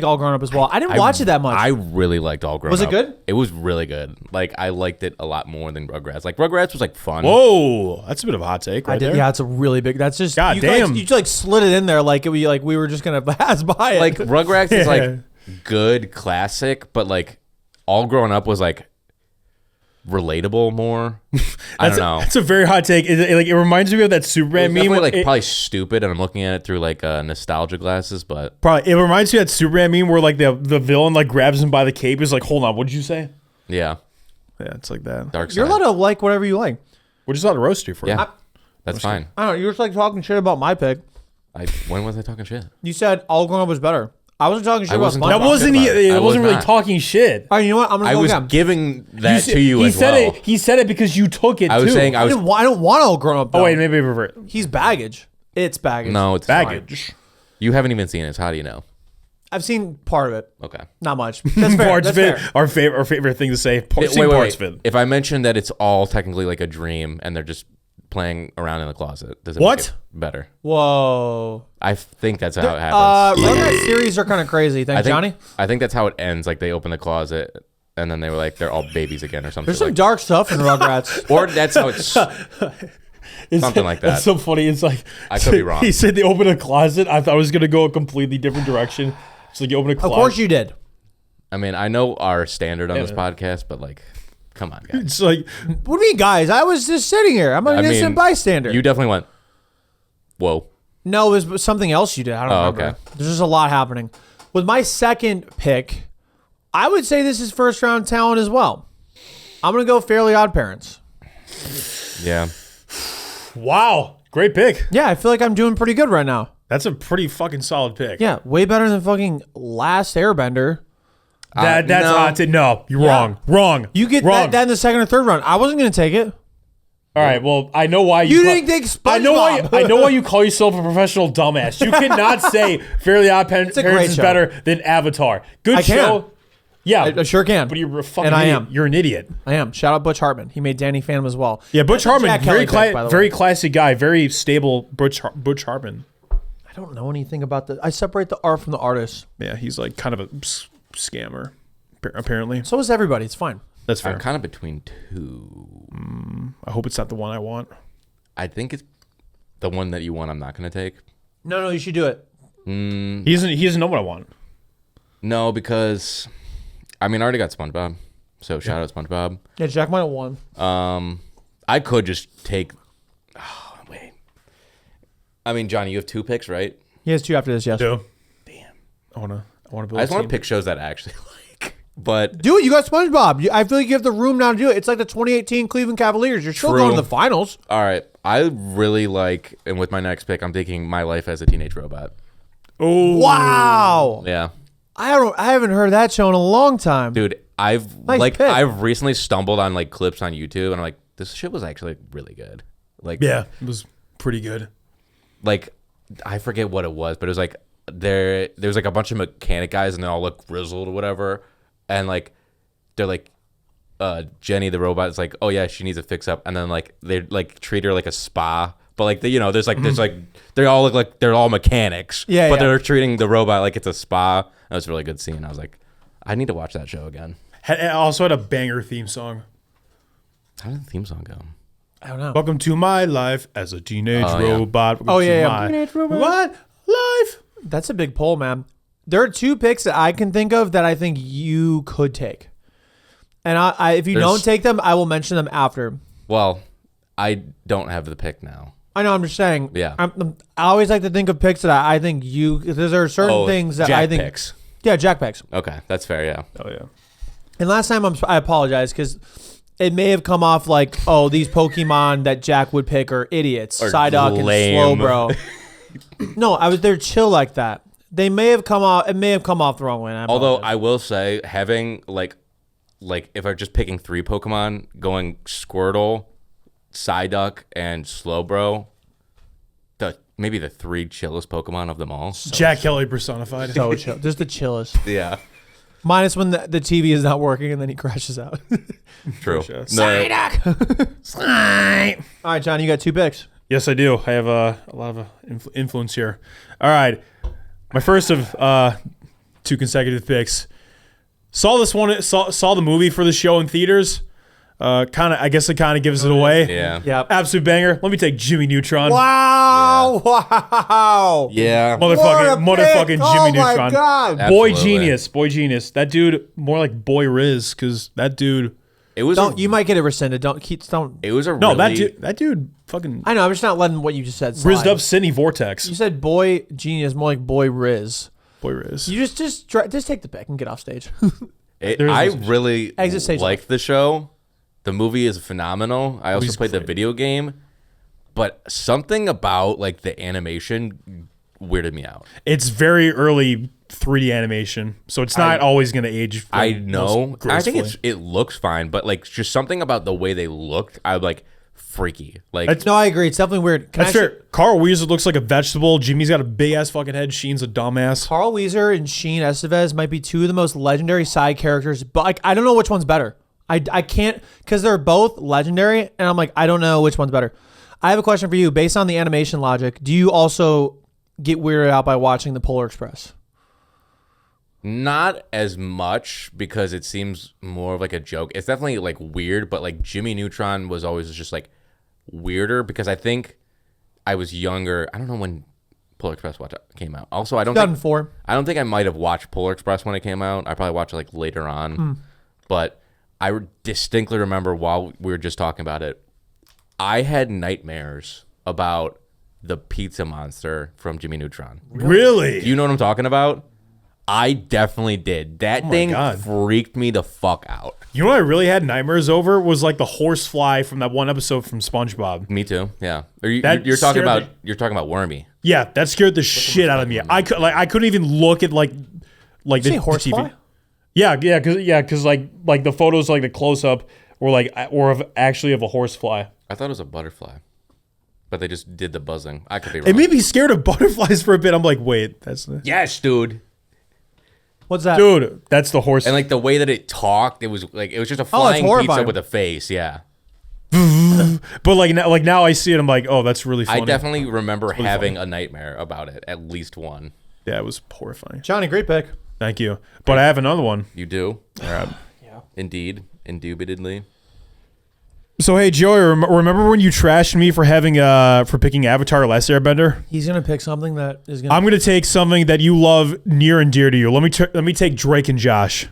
All Grown Up as well. I didn't watch it that much. I really liked All Grown Up. Was it good? It was really good. Like I liked it a lot more than Rugrats. Like Rugrats was like fun. Whoa, that's a bit of a hot take right there. Yeah, it's a really big. That's just God you damn. Guys, you just like slid it in there like we were just gonna pass by it. Like Rugrats is like good classic, but like All Grown Up was like relatable more. I don't know. That's a very hot take. It reminds me of that Superman meme. Like probably stupid, and I'm looking at it through like nostalgia glasses. But Probably it reminds me of that Superman meme where like the villain like grabs him by the cape. Is like, hold on, what did you say? yeah, Yeah, it's like that. dark side. You're allowed to like whatever you like. We're just allowed to roast you for it. Yeah, that's fine. I don't know. You're just like talking shit about my pick. When was I talking shit? You said All Grown Up was better. I wasn't talking shit I about wasn't SpongeBob. That wasn't. about it. It I wasn't was really not. talking shit. All right, you know what? I'm gonna I go was again. giving that to you he as said well. it. He said it because you took it. I was too. saying I was. I don't want All Grown Up. Though. Oh wait, maybe revert. He's baggage. It's baggage. No, it's Baggage. fine. You haven't even seen it. So how do you know? I've seen part of it. Okay. Not much. That's fair. Parts That's of it. fair. Our favorite thing to say. Wait, Seen wait, parts wait. of it. If I mention that it's all technically like a dream and they're just playing around in the closet, does it What? make it better? Whoa. I think that's how it happens. Rugrats series are kind of crazy. Thanks, Johnny. I think that's how it ends. Like they open the closet and then they were like they're all babies again or something. There's some like, dark stuff in Rugrats. or that's how it's something like that. That's so funny. It's like I could be wrong. He said they open a closet. I thought I was gonna go a completely different direction. It's like you open a Of closet. course you did. I mean, I know our standard on this Yeah. podcast, but like, come on, guys. It's like What do you mean, guys? I was just sitting here. I'm an I mean, innocent bystander. You definitely went. Whoa. No, it was something else you did. I don't Oh, remember. okay. There's just a lot happening. With my second pick, I would say this is first round talent as well. I'm going to go Fairly Odd Parents. Yeah. wow, great pick. Yeah, I feel like I'm doing pretty good right now. That's a pretty fucking solid pick. Yeah, way better than fucking Last Airbender. That's no. hot. No, you're wrong. Wrong. You get wrong. that in the second or third round. I wasn't going to take it. All right. Well, I know why You call- didn't take SpongeBob. I know why you call yourself a professional dumbass. You cannot say Fairly Odd Parents a great is show. better than Avatar. Good I can. show. Yeah, I sure can. but you're a fucking And I idiot. am. You're an idiot. I am. Shout out Butch Hartman. He made Danny Phantom as well. Yeah, Butch That's a Hartman, Jack very Kelly pick, by the very way. classy guy, very stable. Butch Hartman. I don't know anything about the. I separate the art from the artist. Yeah, he's like kind of a scammer, apparently. So is everybody. It's fine. That's fair. I'm kind of between two. I hope it's not the one I want. I think it's the one that you want. I'm not going to take. No, you should do it. He doesn't know what I want. No, because I mean, I already got SpongeBob. So shout out SpongeBob. Yeah, Jack might have won. I could just take. Oh, wait. I mean, Johnny, you have 2 picks, right? He has 2 after this, yes. Damn. I wanna build. I just a want team. to pick shows that I actually like. But Do it. You got SpongeBob. I feel like you have the room now to do it. It's like the 2018 Cleveland Cavaliers. You're still True. going to the finals. all right, I really like, and with my next pick, I'm taking My Life as a Teenage Robot. Oh Wow. Yeah, I haven't heard that show in a long time. dude, I've Nice pick. I've recently stumbled on like clips on YouTube, and I'm like, this shit was actually really good. Like, yeah, it was pretty good. like I forget what it was, but it was like there's like a bunch of mechanic guys, and they all look grizzled or whatever, and like they're like Jenny the robot is like, oh yeah, she needs a fix up, and then like they like treat her like a spa, but like there's like they all look like they're all mechanics, Yeah, but yeah. they're treating the robot like it's a spa. That was a really good scene. I was like, I need to watch that show again. It also had a banger theme song. How did the theme song go? I don't know. Welcome to my life as a teenage Oh, yeah. robot. Welcome Oh, to yeah, yeah. my Teenage robot. What life? That's a big poll, man. There are 2 picks that I can think of that I think you could take. And if you There's- don't take them, I will mention them after. Well, I don't have the pick now. I know, I'm just saying. Yeah. I always like to think of picks that I think you. Because there are certain things that Jack I think. picks. Yeah, Jack picks. Okay, that's fair. Yeah. Oh yeah. And last time I apologize because it may have come off like, oh, these Pokemon that Jack would pick are idiots, Are Psyduck and lame. Slowbro. No, they're chill like that. They may have come off. It may have come off the wrong way. And I Although apologize. I will say, having like if I'm just picking 3 Pokemon, going Squirtle, Psyduck, and Slowbro, maybe the 3 chillest Pokemon of them all. Jack Kelly personified. so chill, just the chillest. Yeah, Minus when the TV is not working and then he crashes out. true. Sure. No, All right, John, you got 2 picks. Yes, I do. I have a lot of influence here. All right. My first of 2 consecutive picks. Saw the movie for the show in theaters. I guess it kind of gives it away. Yeah. Yep. Absolute banger. Let me take Jimmy Neutron. Wow! Wow! Yeah. Motherfucking Oh Jimmy my Neutron. God. Boy Absolutely. genius. That dude, more like Boy Riz, because that dude. It was. You might get it rescinded. Don't. It was a No, really. that dude fucking I know. I'm just not letting what you just said slide. rizzed up Sydney Vortex. You said boy genius, more like boy Riz. Boy Riz. You just take the pick and get off stage. I really Exit stage liked the show. The movie is phenomenal. I also Movie's played the great. video game, but something about like the animation weirded me out. It's very early 3D animation, so it's not always going to age. I most know. I think gracefully. it looks fine, but like just something about the way they looked, I'm like freaky. Like That's- No, I agree. It's definitely weird. That's fair. Carl Weezer looks like a vegetable. Jimmy's got a big ass fucking head. Sheen's a dumbass. Carl Weezer and Sheen Estevez might be 2 of the most legendary side characters, but like I don't know which one's better. I can't, because they're both legendary, and I'm like, I don't know which one's better. I have a question for you. Based on the animation logic, do you also get weirded out by watching the Polar Express? not as much because it seems more of like a joke. It's definitely like weird, but like Jimmy Neutron was always just like weirder because I think I was younger. I don't know when Polar Express came out. Also, I don't think 2004. I might have watched Polar Express when it came out. I probably watched it like later on. But I distinctly remember while we were just talking about it, I had nightmares about the pizza monster from Jimmy Neutron. Really? Do you know what I'm talking about? I definitely did. That thing God. freaked me the fuck out. You know what I really had nightmares over was like the horsefly from that one episode from SpongeBob. Me too. Yeah. Or That you're talking scared about you're talking about Wormy. Yeah, that scared the shit out of me. I couldn't even look at like the, Say the horsefly? TV. Yeah, because like the photos, like the close up, were actually of a horsefly. I thought it was a butterfly, but they just did the buzzing. I could be wrong. It made me scared of butterflies for a bit. I'm like, wait, that's the Yes, dude. What's that? dude. That's the horse. And like the way that it talked, it was just a flying pizza horrifying. with a face. Yeah. But now I see it. I'm like, oh, that's really funny. I definitely remember having a nightmare about it, at least one. Yeah, it was horrifying. Johnny, great pick. Thank you. But I have another one. You do? All right. Yeah. Indeed. Indubitably. So hey, Joey, remember when you trashed me for picking Avatar: Last Airbender? He's gonna pick something that is gonna. I'm gonna take something that you love near and dear to you. Let me take Drake and Josh.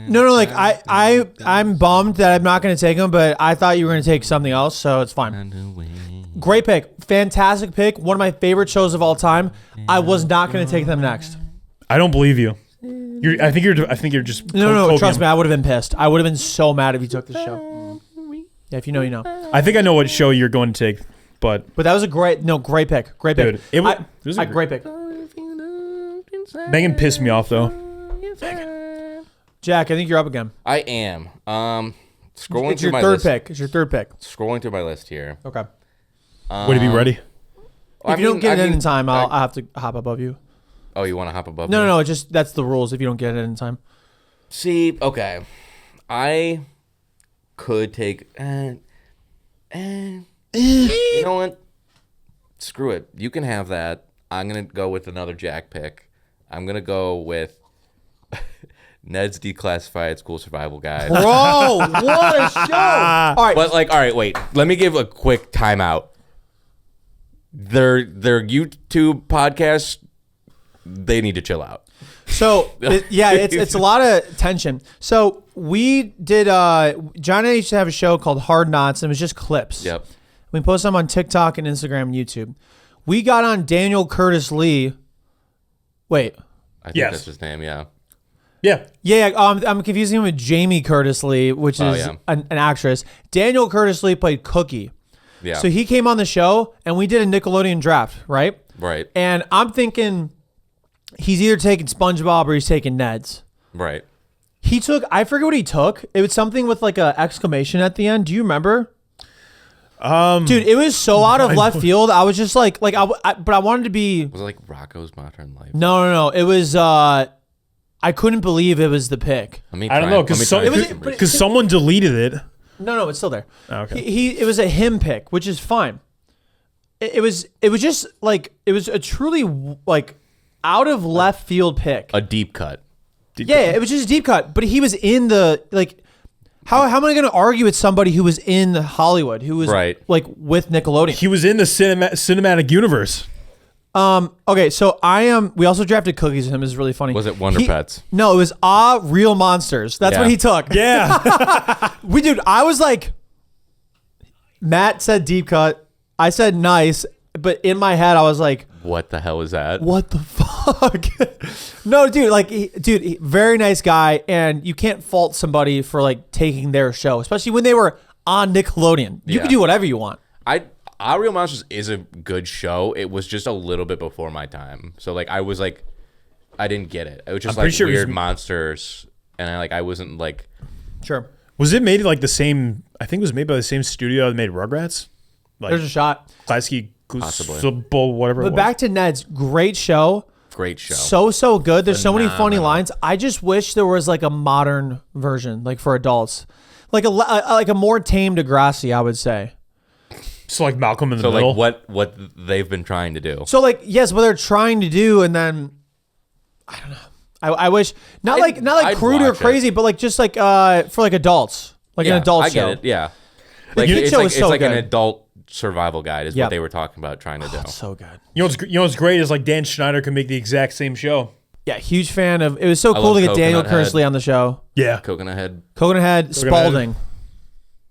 No, like I'm bummed that I'm not gonna take him, but I thought you were gonna take something else, so it's fine. Great pick, fantastic pick, one of my favorite shows of all time. I was not gonna take them next. I don't believe you. I think you're just No, trust me, I would have been pissed. I would have been so mad if you took the show. Yeah, if you know, you know. I think I know what show you're going to take, but But that was a great pick, great pick. Dude, it was a great pick. Megan pissed me off though. Jack, I think you're up again. I am. Scrolling It's through your my third list. pick. It's your third pick. Scrolling through my list here. Okay. Would it be ready? If you don't get it in time, I'll have to hop above you. Oh, you want to hop above me? No, it's just that's the rules. If you don't get it in time, See, okay. I could take... you know what? Screw it. You can have that. I'm going to go with another Jack pick. I'm going to go with Ned's Declassified School Survival Guide. bro, what a show! All right, But all right, wait. Let me give a quick timeout. Their YouTube podcast, they need to chill out. so it's a lot of tension. So we did. John and I used to have a show called Hard Knots, and it was just clips. Yep. We posted them on TikTok and Instagram and YouTube. We got on Daniel Curtis Lee. Wait. I think Yes. that's his name, yeah. Yeah. Yeah, I'm confusing him with Jamie Curtis Lee, which is yeah. an actress. Daniel Curtis Lee played Cookie. Yeah. So he came on the show, and we did a Nickelodeon draft, right? Right. And I'm thinking he's either taking SpongeBob or he's taking Ned's. Right. He took, I forget what he took. It was something with like a exclamation at the end. Do you remember? Dude, it was so out of left field. I was just like but I wanted to be. Was it like Rocco's Modern Life? No. It was. I couldn't believe it was the pick. Let me I don't try- know let me because try and was- remember. but- because someone deleted it. No, it's still there. Okay. It was a him pick, which is fine. it was just like it was a truly like out of left field pick. A deep cut. Yeah, it was just a deep cut, but he was in the like. How am I going to argue with somebody who was in Hollywood, who was like with Nickelodeon? He was in the cinematic universe. Okay, so we also drafted cookies with him. Is really funny. Was it Wonder Pets? No, it was Real Monsters. That's what he took. Yeah. I was like, Matt said deep cut. I said nice, but in my head I was like, what the hell is that? what the fuck? No, dude, very nice guy, and you can't fault somebody for like taking their show, especially when they were on Nickelodeon. You can do whatever you want. Our Real Monsters is a good show. It was just a little bit before my time. So like I was like I didn't get it. It was just like weird monsters, and I wasn't like Sure. Was it made like the same I think it was made by the same studio that made Rugrats? Like There's a shot. Klasky Possibly. whatever. But back to Ned's, great show. Great show. So good. There's so many funny lines. I just wish there was like a modern version, like for adults, like a more tame Degrassi, I would say. So like Malcolm in the Middle. So like what they've been trying to do. So like yes, what they're trying to do, and then I don't know. I wish not like crude or crazy, but like just like for like adults, like an adult show. I get it. Yeah. Like it's like good. an adult survival guide is what they were talking about trying to do. So good. You know what's great is like Dan Schneider can make the exact same show. Yeah, huge fan of. It was so cool to get Daniel Kersley on the show. Yeah, Coconut Head, Spalding.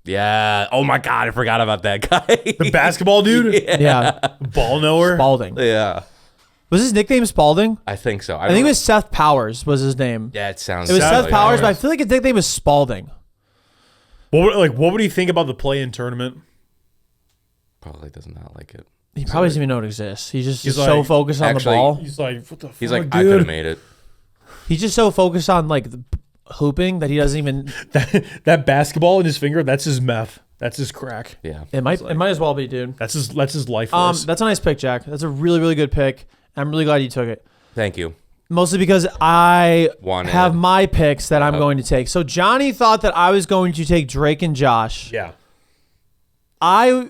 Yeah. Oh my God, I forgot about that guy. The basketball dude. Yeah. Ball knower. Spalding. Yeah. Was his nickname Spalding? I think so. I think it was Seth Powers was his name. Yeah, it sounds. It was Seth Powers, Powers. but I feel like his nickname was Spalding. What would he think about the play-in tournament? Probably does not like it. He probably doesn't even know it exists. He's He's so like- focused on the actually- ball. He's like, what the fuck, He's like, dude? I could have made it. He's just so focused on like the hooping that he doesn't even. that basketball in his finger. That's his meth. That's his crack. Yeah. It might as well be, dude. That's his life force. That's a nice pick, Jack. That's a really, really good pick. I'm really glad you took it. Thank you. Mostly because I Wanted. have my picks that I'm going to take. So Johnny thought that I was going to take Drake and Josh. Yeah. I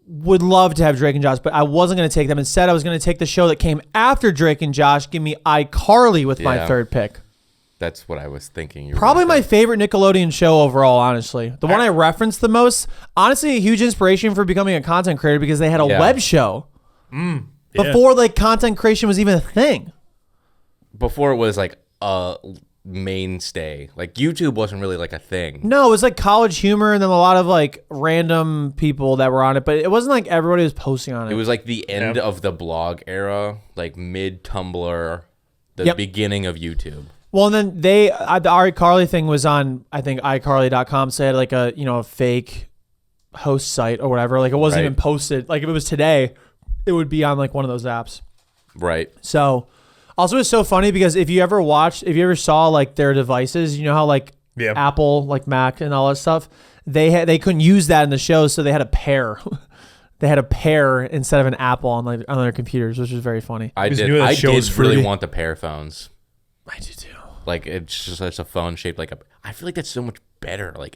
would love to have Drake and Josh, but I wasn't going to take them. Instead, I was going to take the show that came after Drake and Josh. Give me iCarly with my third pick. That's what I was thinking. You were Probably gonna my say. favorite Nickelodeon show overall, honestly. The one I referenced the most. Honestly, a huge inspiration for becoming a content creator because they had a web show before like content creation was even a thing. Before it was like a mainstay. Like YouTube wasn't really like a thing. No, it was like College Humor and then a lot of like random people that were on it, but it wasn't like everybody was posting on it. It was like the end of the blog era, like mid Tumblr, the beginning of YouTube. Well, and then the iCarly thing was on, I think, iCarly.com. So they had like a fake host site or whatever. Like it wasn't even posted. Like if it was today, it would be on like one of those apps. Right. So also it's so funny because if you ever saw like their devices, you know how like Apple, like Mac and all that stuff, they couldn't use that in the show. So they had a pair. They had a pair instead of an Apple on their computers, which was very funny. I did really want the Pear phones. I do too. Like it's a phone shaped like a. I feel like that's so much better, like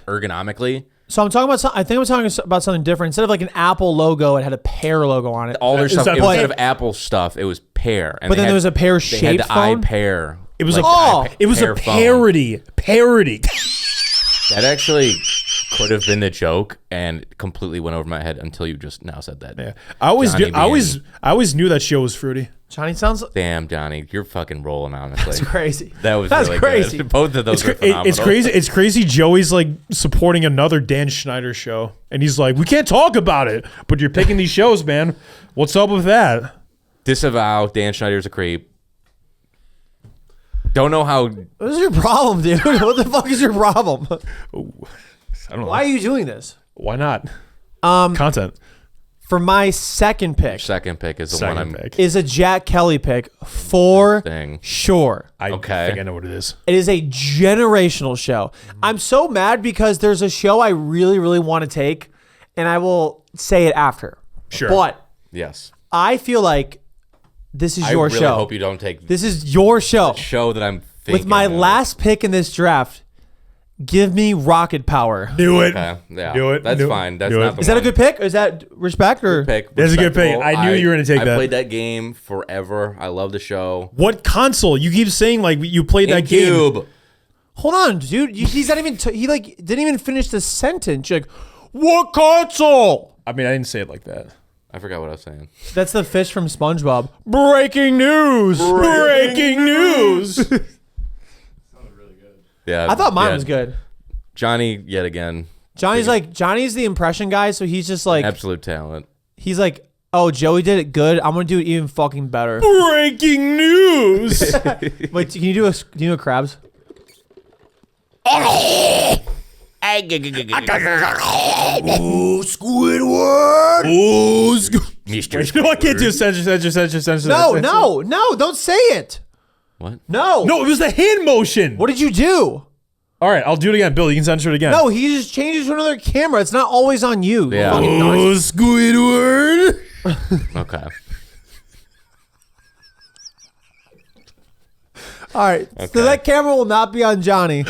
ergonomically. So I'm talking about. I think I'm talking about something different. Instead of like an Apple logo, it had a Pear logo on it. All their stuff that instead of Apple stuff, it was Pear. And but then there was a Pear shaped phone. iPair. It was like it was a parody. That actually could have been the joke and completely went over my head until you just now said that. Yeah. I always knew that show was fruity. Johnny sounds. Damn, Johnny, you're fucking rolling, honestly. That's crazy. That was That's really crazy. good. Both of those are phenomenal. It's crazy. It's crazy. Joey's like supporting another Dan Schneider show, and he's like, "We can't talk about it, but you're picking these shows, man. What's up with that?" Disavow. Dan Schneider's a creep. Don't know how. What is your problem, dude? What the fuck is your problem? I don't know. Why are you doing this? Why not? Content. For my second pick Second pick is the one I'm. pick. is a Jack Kelly pick for Thing. sure. I Okay. think I know what it is. It is a generational show. I'm so mad because there's a show I really, really want to take, and I will say it after. Sure. But Yes. I feel like this is your I really show. hope you don't take This is your show. show that I'm thinking With my of. last pick in this draft, Give me rocket power. Do it. Okay, yeah, Do it. That's Do it. fine. That's Do it. not the Is that a one. good pick? Is that respect or? Good pick? That's a good pick. Respectable. I knew you were gonna take I that. played that game forever. I love the show. What console? You keep saying like you played that game. GameCube. Hold on, dude. He's not even. He like didn't even finish the sentence. You're like, what console? I mean, I didn't say it like that. I forgot what I was saying. That's the fish from SpongeBob. Breaking news! Breaking news! Sounded really good. Yeah, I thought mine yeah. was good. Johnny yet again. Johnny's the impression guy, so he's just like Absolute talent. he's like, oh, Joey did it good. I'm gonna do it even fucking better. Breaking news! Wait, can you do a Krabs? Ooh, Squidward! Ooh, Mr. No, I can't do censor. No, don't say it. What? No. No, it was the hand motion. What did you do? All right, I'll do it again. Bill, you can censor it again. No, he just changes to another camera. It's not always on you. Yeah. Fucking narc. Squidward! Okay. All right, Okay. so that camera will not be on Johnny.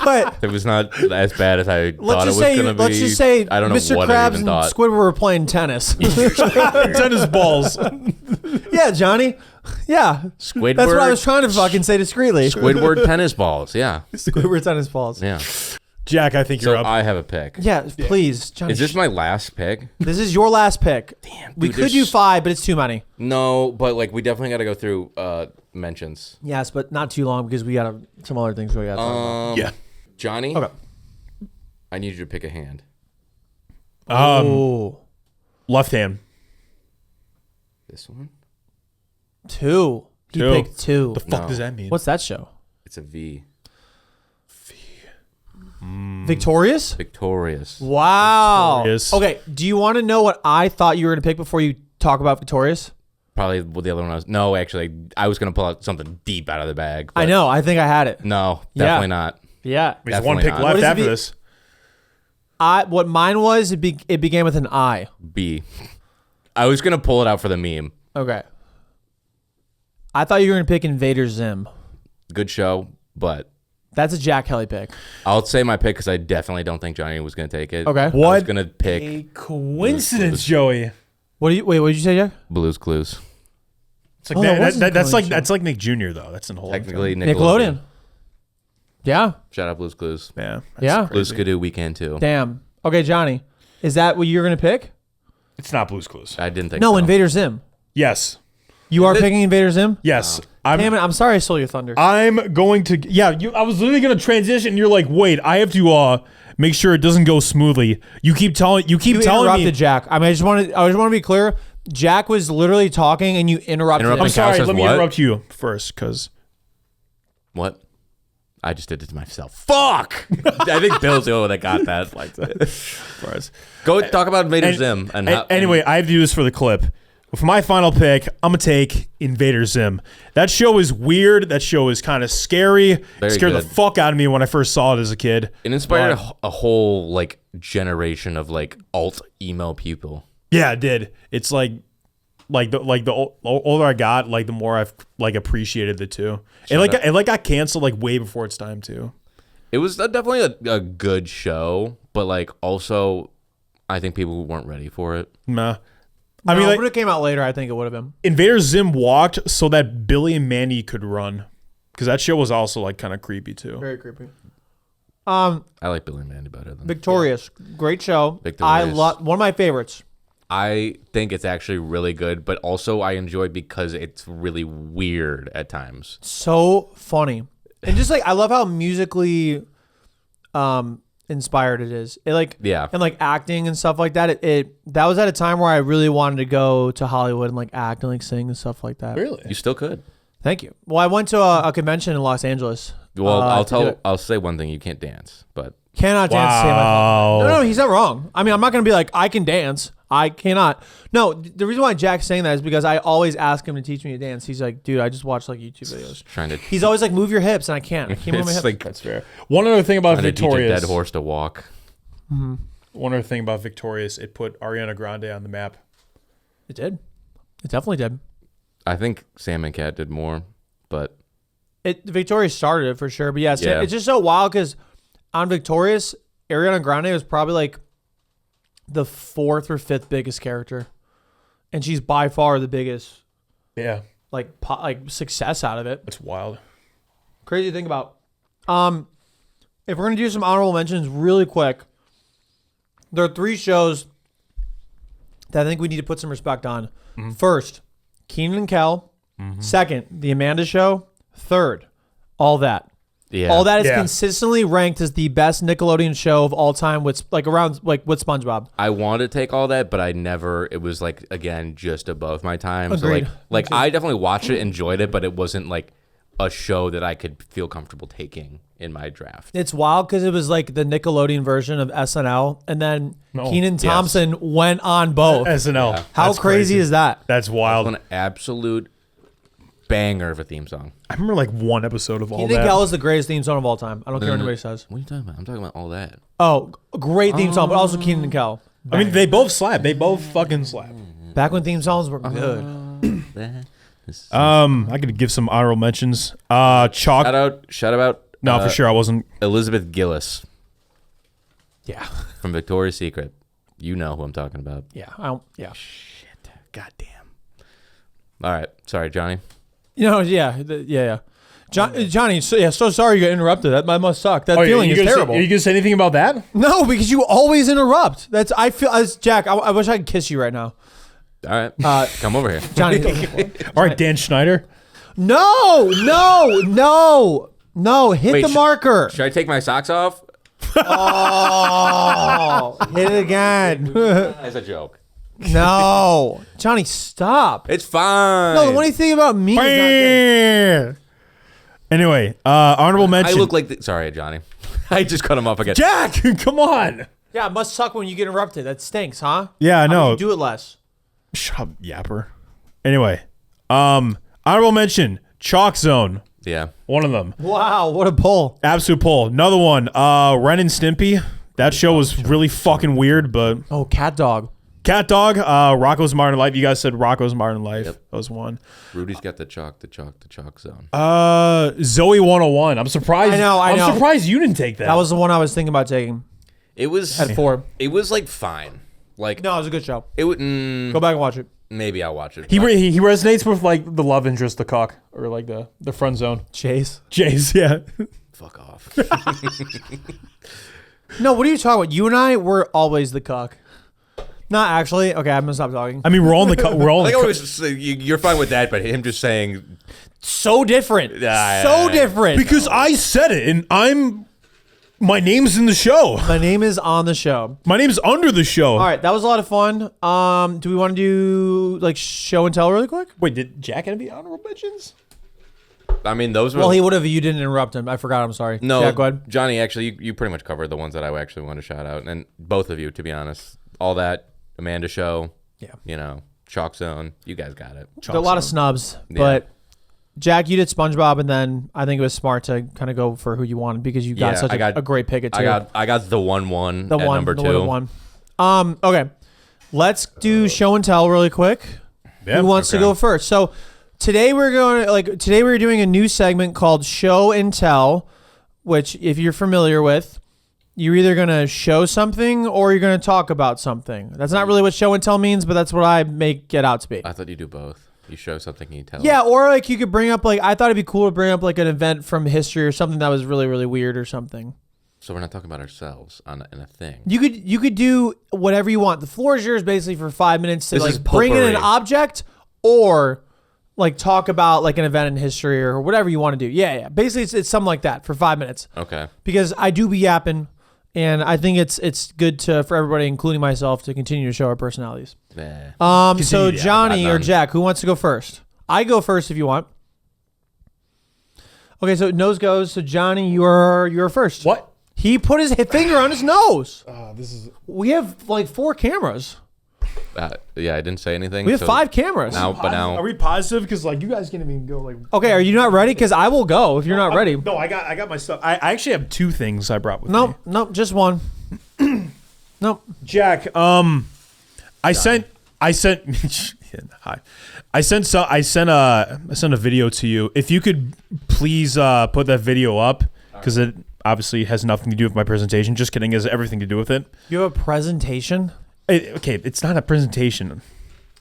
But It was not as bad as I thought it was going to be. let's just say I don't know Mr. what I Krabs even and thought. Squidward were playing tennis. Tennis balls. Yeah, Johnny. Yeah. Squidward. That's what I was trying to fucking say discreetly. Squidward tennis balls. Yeah. Squidward tennis balls. Yeah. Jack, I think So you're up. I have a pick. Yeah, please, Johnny. Is this my last pick? This is your last pick. Damn. We dude, could there's- do 5, but it's too many. No, but like we definitely got to go through mentions. Yes, but not too long because we got some other things we got to talk yeah. Johnny. about. Okay. I need you to pick a hand. Oh. Left hand. This one. 2. He Two. picked 2. The fuck No. does that mean? What's that show? It's a V. Victorious? Victorious. Wow. Victorious. Okay, do you want to know what I thought you were going to pick before you talk about Victorious? Probably what the other one was. No, actually, I was gonna pull out something deep out of the bag. I but know. I think I had it. No, Yeah. definitely not. Yeah. There's one Definitely pick not. What left does it after be- this. What mine was, it began with an I. B. I was gonna pull it out for the meme. Okay. I thought you were going to pick Invader Zim. Good show, but That's a Jack Kelly pick. I'll say my pick because I definitely don't think Johnny was gonna take it. Okay. I was What gonna pick a coincidence, Joey. What did you say, Jack? Blue's Clues. It's like Oh, that wasn't that's like Nick Jr. though. That's an whole Technically, Nickelodeon. Yeah. Shout out Blue's Clues. Yeah. Yeah. Blue's Skidoo Weekend too. Damn. Okay, Johnny. Is that what you're going to pick? It's not Blue's Clues. I didn't think No, so. Invader Zim. Yes. You are picking Invader Zim? Yes. Damn it. I'm sorry I stole your thunder. I'm going to. Yeah. I was literally going to transition. And you're like, wait. I have to make sure it doesn't go smoothly. You keep telling. You keep You telling interrupted me. Jack. I mean, I just want to be clear. Jack was literally talking and you interrupted Interrupted him. I'm sorry. says Let me what? interrupt you first, because What? I just did it to myself. Fuck! I think Bill's the only one that got that. Like, go talk about Invader Zim. And how, anyway, I have to do this for the clip. For my final pick, I'm gonna take Invader Zim. That show is weird. That show is kind of scary. Very Scared good. the fuck out of me when I first saw it as a kid. it inspired a whole like generation of like alt emo people. Yeah, it did. It's like the older I got, like the more I've like appreciated the two. It got canceled like way before its time too. It was definitely a good show, but like also, I think people weren't ready for it. Nah. I I mean, mean, like, when it came out later, I think it would have been. Invader Zim walked so that Billy and Mandy could run, because that show was also like kind of creepy too. Very creepy. I like Billy and Mandy better than. Victorious. Great show. Victorious. I love one of my favorites. I think it's actually really good, but also I enjoy it because it's really weird at times. So funny. And just like I love how musically inspired it is. It like Yeah. and like acting and stuff like that. It that was at a time where I really wanted to go to Hollywood and like act and like sing and stuff like that. Really? You still could. Thank you. Well, I went to a convention in Los Angeles. Well, to do it. I'll say one thing: you can't dance, but Cannot dance. To save my Wow. No, he's not wrong. I mean, I'm not going to be like, I can dance. I cannot. No, the reason why Jack's saying that is because I always ask him to teach me to dance. He's like, dude, I just watch like YouTube videos. trying to. He's always like, move your hips, and I can't. I can't move my It's hips. like That's fair. One other thing about trying to teach a Victorious. dead horse to walk. One other thing about Victorious, it put Ariana Grande on the map. It did. It definitely did. I think Sam and Cat did more, but Victoria started it for sure. But yeah, Yeah. it's just so wild because on Victorious, Ariana Grande was probably like the 4th or 5th biggest character, and she's by far the biggest Yeah, like success out of it. that's wild. Crazy to think about. If we're gonna do some honorable mentions really quick, there are 3 shows that I think we need to put some respect on. First, Keenan and Kel. Second, The Amanda Show. Third, All That. Yeah. All That is Yeah. consistently ranked as the best Nickelodeon show of all time with with SpongeBob. I wanted to take All That, but I never. It was like, again, just above my time. Agreed. So like I definitely watched it, enjoyed it, but it wasn't like a show that I could feel comfortable taking in my draft. It's wild because it was like the Nickelodeon version of SNL, and then Kenan Thompson went on both. SNL. Yeah. How That's crazy is that? That's wild. An absolute banger of a theme song. I remember like one episode of All Kenan That. Kel is the greatest theme song of all time. I don't care what anybody says. What are you talking about? I'm talking about All That. Oh, great theme song, but also Kenan and Kel. I mean, they both slap. They both fucking slap. Back when theme songs were good. I could give some honorable mentions. Chalk. Shout out. No, for sure, I wasn't. Elizabeth Gillis Yeah. from Victoria's Secret. You know who I'm talking about. Yeah. Shit. Goddamn. All right. Sorry, Johnny. Yeah. Johnny, so sorry you got interrupted. That must suck. That feeling is terrible. Are you gonna say anything about that? No, because you always interrupt. I feel as Jack. I wish I could kiss you right now. All right. Come over here. Johnny. All right, Dan Schneider. No. Hit Wait, the marker. Should I take my socks off? Oh, hit it again. As a joke. No, Johnny, stop. It's fine. No, what do you think about me? is not good. Anyway, honorable mention. I look like sorry, Johnny. I just cut him off again. Jack. Come on. Yeah, it must suck when you get interrupted. That stinks, huh? Yeah, I How know. about you do it less. Shut up, yapper. Anyway, honorable mention. Chalk Zone. Yeah. One of them. Wow, what a pull. Absolute pull. Another one. Ren and Stimpy. That show was really fucking weird, but Oh, Cat Dog. Cat Dog. Rocco's Modern Life. You guys said Rocco's Modern Life. Yep. That was one. Rudy's got the chalk zone. Zoe 101. I'm surprised. I know. I'm surprised you didn't take that. That was the one I was thinking about taking It was at 4. It was like fine. Like No, it was a good show. it would Go back and watch it. maybe I'll watch it. He resonates with like the love interest, the cock, or like the friend zone. Chase. Jace, yeah. Fuck off. No, what are you talking about? You and I were always the cuck. Not actually. Okay, I'm gonna stop talking. I mean, we're all in the we're all. Like In the always say, you're fine with that, but him just saying So different. Yeah, So yeah. different. because I said it, and my name's in the show. My name is on the show. My name's under the show. All right, that was a lot of fun. Do we want to do like show and tell really quick? Wait, did Jack have any honorable mentions? I mean those were Well, he would have. You didn't interrupt him. I forgot. I'm sorry. No, Jack, go ahead. Johnny, actually you pretty much covered the ones that I actually want to shout out. And both of you, to be honest. All That, Amanda Show, Yeah. Chalk Zone, you guys got it. Got a lot of snubs, but Jack, you did SpongeBob, and then I think it was smart to kind of go for who you wanted because you got such a great pick at 2. I got the one the at one number the 2. one. Okay, let's do show and tell really quick. Who wants to go first? So today we're doing a new segment called Show and Tell, which if you're familiar with, you're either going to show something or you're going to talk about something. That's not really what show and tell means, but that's what I make it out to be. I thought you do both. You show something and you tell. Yeah, or like you could bring up I thought it'd be cool to bring up like an event from history or something that was really, really weird or something. So we're not talking about ourselves in a thing. You could do whatever you want. The floor is yours basically for 5 minutes to This is bring in an potpourri. object or like talk about like an event in history or whatever you want to do. Yeah. Basically it's something like that for 5 minutes. Okay. Because I do be yapping and I think it's good for everybody, including myself, to continue to show our personalities. Yeah. So to yap. Johnny Not or none. Jack, who wants to go first? I go first if you want. Okay, so nose goes. So Johnny, you're first. What? He put his finger on his nose. This is. We have like 4 cameras. Yeah, I didn't say anything. We have so 5 cameras. Are we positive? Because like you guys can't even go like. Okay, are you not ready? Because I will go if you're not ready. No, I got my stuff. I actually have 2 things I brought with me. Nope, just one. Nope. Jack, I sent hi. I sent a video to you. If you could please put that video up, because obviously has nothing to do with my presentation. Just kidding, it has everything to do with it. You have a presentation? Okay, it's not a presentation.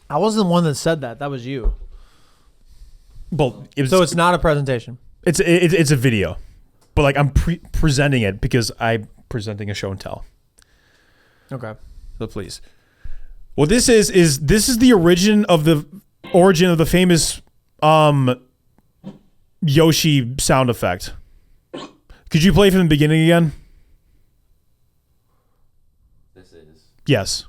I wasn't the one that said that. That was you. Well, So it's not a presentation. It's a video, but like I'm presenting it because I'm presenting a show and tell. Okay. So please. What this is the origin of the famous Yoshi sound effect. Could you play from the beginning again? This is. Yes.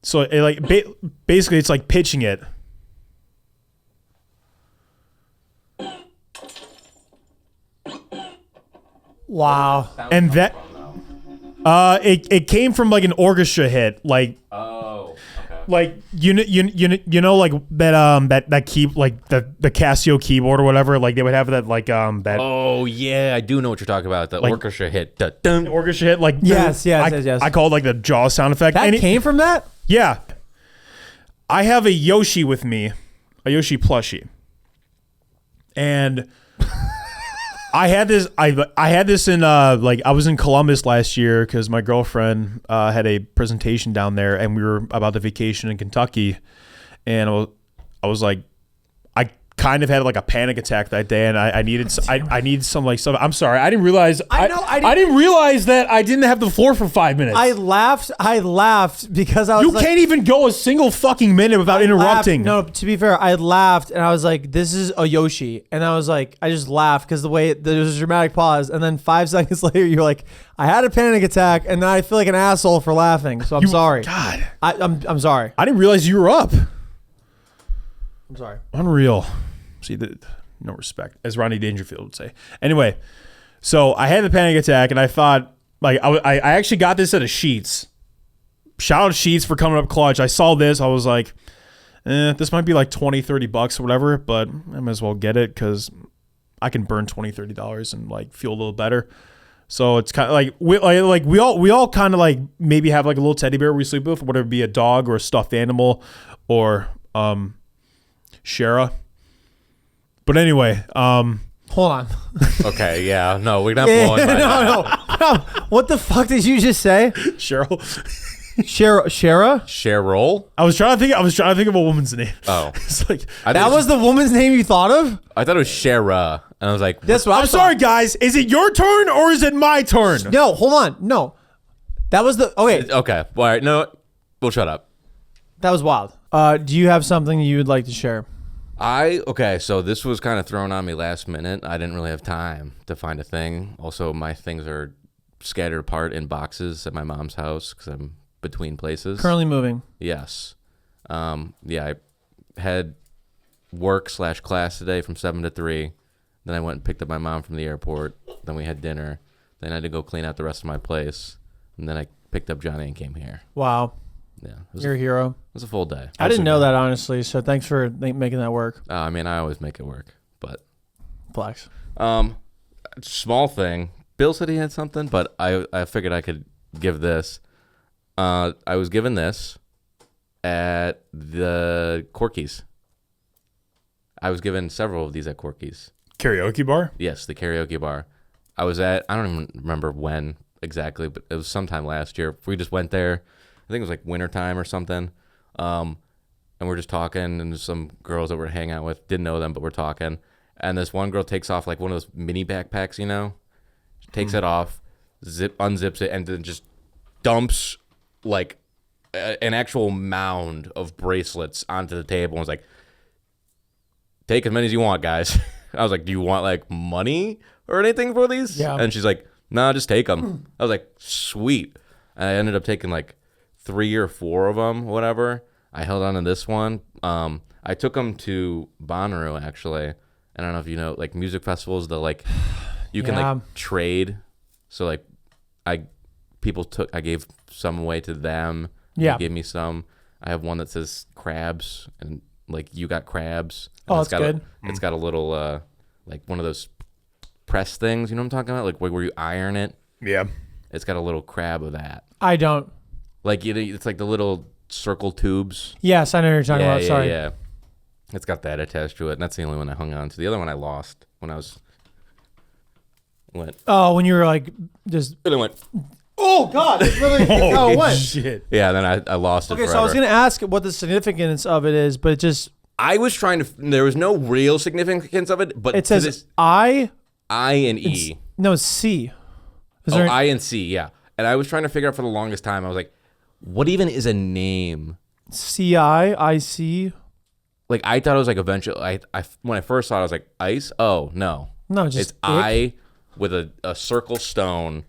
So it like basically it's like pitching it. Wow. And that it came from like an orchestra hit, like Oh. Okay. like you know like that key, like the Casio keyboard or whatever, like they would have that like that Oh yeah, I do know what you're talking about. The Like- orchestra hit. Dun. orchestra hit, like Yes, yes. I call it like the jaw sound effect. That And came from that? yeah, I have a Yoshi with me, a Yoshi plushie, and I had this in like I was in Columbus last year because my girlfriend had a presentation down there, and we were about to vacation in Kentucky, and I was like, I kind of had like a panic attack that day, and I needed I needed some like stuff. I'm sorry, I didn't realize I know, I I didn't realize that I didn't have the floor for 5 minutes. I laughed because I was you like, can't even go a single fucking minute without interrupting. Laughed. No, to be fair, I laughed and I was like, this is a Yoshi. And I was like, I just laughed because the way there was a dramatic pause. And then 5 seconds later, you're like, I had a panic attack and now I feel like an asshole for laughing. So I'm sorry. God, I'm sorry. I didn't realize you were up. I'm sorry. Unreal. See, no respect, as Ronnie Dangerfield would say. Anyway, so I had the panic attack, and I thought, like, I actually got this at a Sheets. Shout out Sheets for coming up clutch. I saw this. I was like, this might be like $20-$30 or whatever, but I might as well get it because I can burn $20-$30 and like feel a little better. So it's kind of like we all kind of like maybe have like a little teddy bear we sleep with, whether it be a dog or a stuffed animal or Shara. But anyway, Hold on. Okay, yeah, no, we're not blowing. No. What the fuck did you just say? Cheryl. Shara? Cheryl? I was trying to think of a woman's name. Oh, It's like That was the woman's name you thought of? I thought it was Shara, and I was like, That's what I'm sorry, guys. Is it your turn or is it my turn? No, hold on. No. That was the okay. okay, all right, no, we'll shut up. That was wild. Do you have something you would like to share? Okay, so this was kind of thrown on me last minute. I didn't really have time to find a thing. Also, my things are scattered apart in boxes at my mom's house because I'm between places. Currently moving. Yes. Yeah, I had work/class today from 7 to 3. Then I went and picked up my mom from the airport. Then we had dinner. Then I had to go clean out the rest of my place. And then I picked up Johnny and came here. Wow. Yeah, it You're a hero. was a full day. I didn't know that, honestly, so thanks for making that work. I mean, I always make it work, but Flex. small thing. Bill said he had something, but I figured I could give this. I was given this at the Corky's. I was given several of these at Corky's. Karaoke bar? Yes, the karaoke bar. I don't even remember when exactly, but it was sometime last year. We just went there. I think it was like wintertime or something. And we're just talking, and there's some girls that we're hanging out with. Didn't know them, but we're talking. And this one girl takes off like one of those mini backpacks, you know? She takes it off, unzips it, and then just dumps like an actual mound of bracelets onto the table and was like, take as many as you want, guys. I was like, do you want like money or anything for these? Yeah. And she's like, no, just take them. I was like, sweet. And I ended up taking like 3 or 4 of them, whatever. I held on to this one. I took them to Bonnaroo, actually. I don't know if you know, like music festivals, you can Yeah. like trade. So like I gave some away to them. Yeah. They gave me some. I have one that says crabs, and like you got crabs. Oh, And that's good. It's got a little like one of those press things, you know what I'm talking about? Like where you iron it. Yeah. It's got a little crab of that. I don't. Like it's like the little circle tubes. Yes, I know what you're talking about. Sorry. Yeah. It's got that attached to it, and that's the only one I hung on to. The other one I lost when I was went. Oh, when you were like just. And it went. Oh God! It's literally how it went. Shit. Yeah, then I lost it. Okay, forever. so I was gonna ask what the significance of it is, but it just I was trying to. There was no real significance of it, but it to says this, I. I and E. No, it's C. Is Oh, there I and C. Yeah, and I was trying to figure out for the longest time. I was like, what even is a name? CIIC? Like I thought it was like eventually. I when I first saw it, I was like ice. Oh no, No, just it's I with a circle stone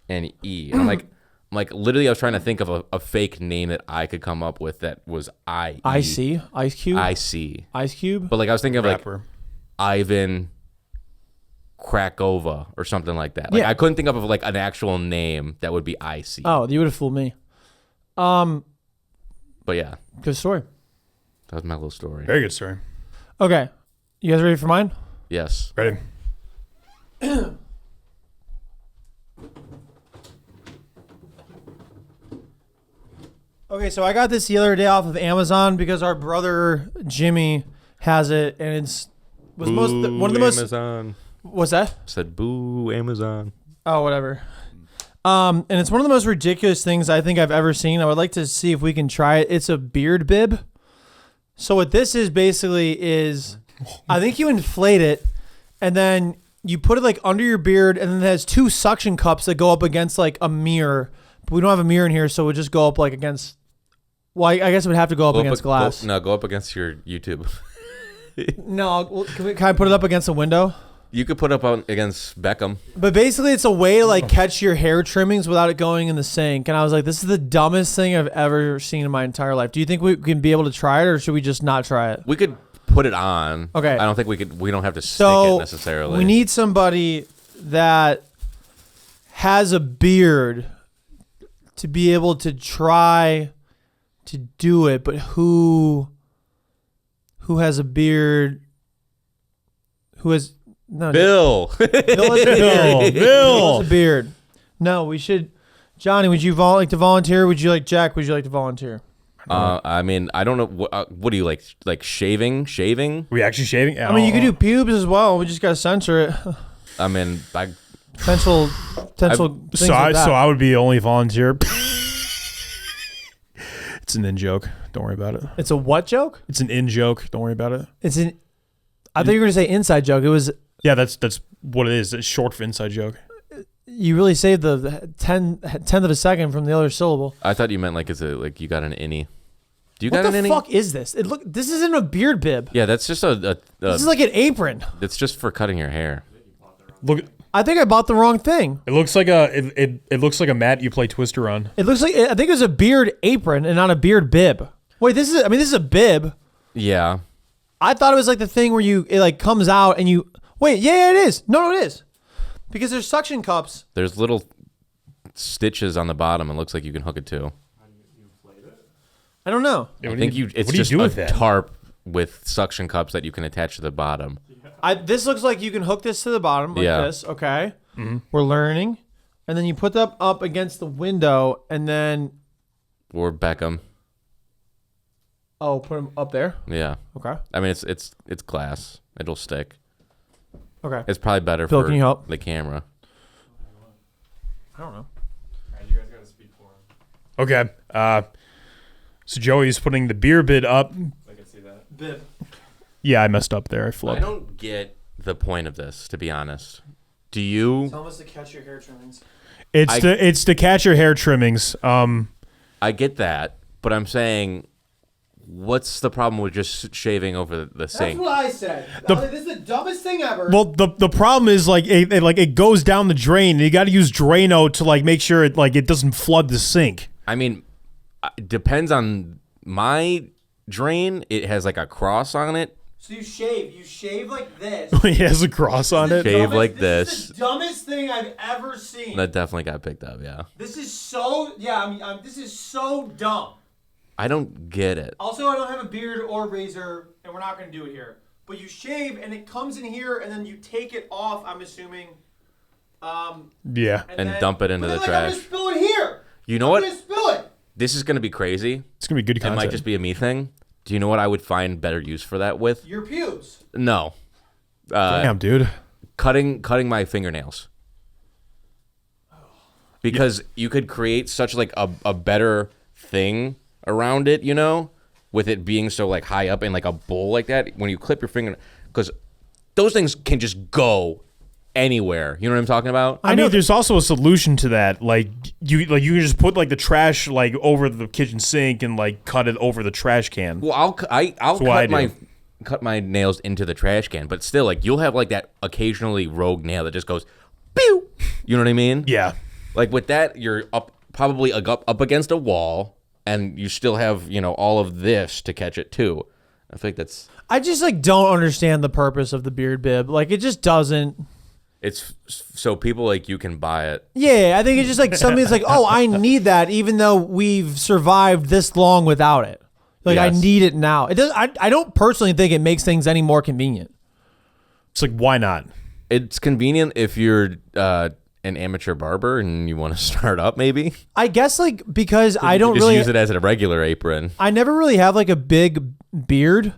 and E. And I'm like literally, I was trying to think of a fake name that I could come up with that was I. IC? Ice Cube? IC. Ice Cube? But like I was thinking of Rapper. like Ivan Krakova or something like that. Like Yeah. I couldn't think of like an actual name that would be IC. Oh, you would have fooled me. But yeah, Good story. that was my little story. Very good story. Okay. You guys ready for mine? Yes. Ready? Okay, so I got this the other day off of Amazon because our brother Jimmy has it, and it's was one of the most. Amazon. What's that? Said boo Amazon. Oh, whatever. And it's one of the most ridiculous things I think I've ever seen. I would like to see if we can try it. It's a beard bib. So what this is basically is, I think you inflate it, and then you put it like under your beard, and then it has two suction cups that go up against like a mirror. But we don't have a mirror in here, so it would just go up like against. Well, I guess it would have to go up against glass. Go up against your YouTube. No, well, can I put it up against a window? You could put up against Beckham. But basically, it's a way to like catch your hair trimmings without it going in the sink. And I was like, this is the dumbest thing I've ever seen in my entire life. Do you think we can be able to try it, or should we just not try it? We could put it on. Okay. I don't think we could. We don't have to stick So it necessarily. we need somebody that has a beard to be able to try to do it, but who has a beard? Who has no? Bill. Bill has a beard. Bill. has a beard. No, we should. Johnny, would you like to volunteer? Would you like Jack? Would you like to volunteer? I mean, I don't know. What do you like? Like shaving? Shaving? We actually shaving? I mean, you could do pubes as well. We just gotta censor it. I mean, Potential things So like that. I would be the only volunteer. It's an in joke. Don't worry about it. It's a what joke? It's an in joke. Don't worry about it. It's an. I thought you were gonna say inside joke. It was. Yeah, that's what it is. It's short for inside joke. You really saved the tenth of a second from the other syllable. I thought you meant like you got an innie. Do you What got the an innie? fuck is this? This isn't a beard bib. Yeah, that's just a This is like an apron. it's just for cutting your hair. Look, I think I bought the wrong thing. it looks like it looks like a mat you play Twister on. It looks like I think it was a beard apron and not a beard bib. Wait, this is a bib. Yeah. I thought it was like the thing where it like comes out and you wait. Yeah, it is. No, it is. Because there's suction cups. There's little stitches on the bottom. It looks like you can hook it to. I don't know. Yeah, I what think do you, it's what do you just do a with that? tarp with suction cups that you can attach to the bottom. This looks like you can hook this to the bottom like Yeah. this. Okay. We're learning. And then you put that up against the window and then, Or Beckham. put them up there. Yeah. Okay. I mean, it's glass. It'll stick. Okay. It's probably better Phil, for can you help? the camera. I don't know. Alright, you guys gotta speak for him. Okay. So Joey's putting the beer bid up. I can see that. Bib. Yeah, I messed up there. I I flubbed. don't get the point of this, to be honest. Do you? Tell us to catch your hair trimmings. It's to catch your hair trimmings. I get that, but I'm saying, what's the problem with just shaving over the sink? That's what I said. This is the dumbest thing ever. Well, the problem is like it goes down the drain. And you got to use Drano to like make sure it doesn't flood the sink. I mean, it depends on my drain. It has like a cross on it. So you shave like this. It has a cross on it. Shave like this. This is the dumbest thing I've ever seen. That definitely got picked up. Yeah, This is so this is so dumb. I don't get it. Also, I don't have a beard or razor, and we're not going to do it here. But you shave, and it comes in here, and then you take it off. I'm assuming. Yeah. And then- dump it into but the then, trash. I'm gonna spill it here. You know I'm what? gonna spill it. This is gonna be crazy. It's gonna be good It content. might just be a me thing. Do you know what I would find better use for that with? Your pubes. No. Damn, dude. Cutting my fingernails. Because you could create such like a better thing around it, with it being so like high up in like a bowl like that. When you clip your finger, because those things can just go anywhere. You know what I'm talking about? I know there's also a solution to that. Like you can just put like the trash like over the kitchen sink and like cut it over the trash can. Well, I'll cut my nails into the trash can, but still, like you'll have like that occasionally rogue nail that just goes, pew. You know what I mean? Yeah. Like with that, you're probably up against a wall, and you still have all of this to catch it too. I think that's. I just like don't understand the purpose of the beard bib. Like it just doesn't. It's so people like you can buy it. Yeah, I think it's just like something's like, oh, I need that, even though we've survived this long without it. Like Yes. I need it now. It does. I don't personally think it makes things any more convenient. It's like, why not? It's convenient if you're an amateur barber and you want to start up, maybe. I guess like because I don't just really use it as a regular apron. I never really have like a big beard.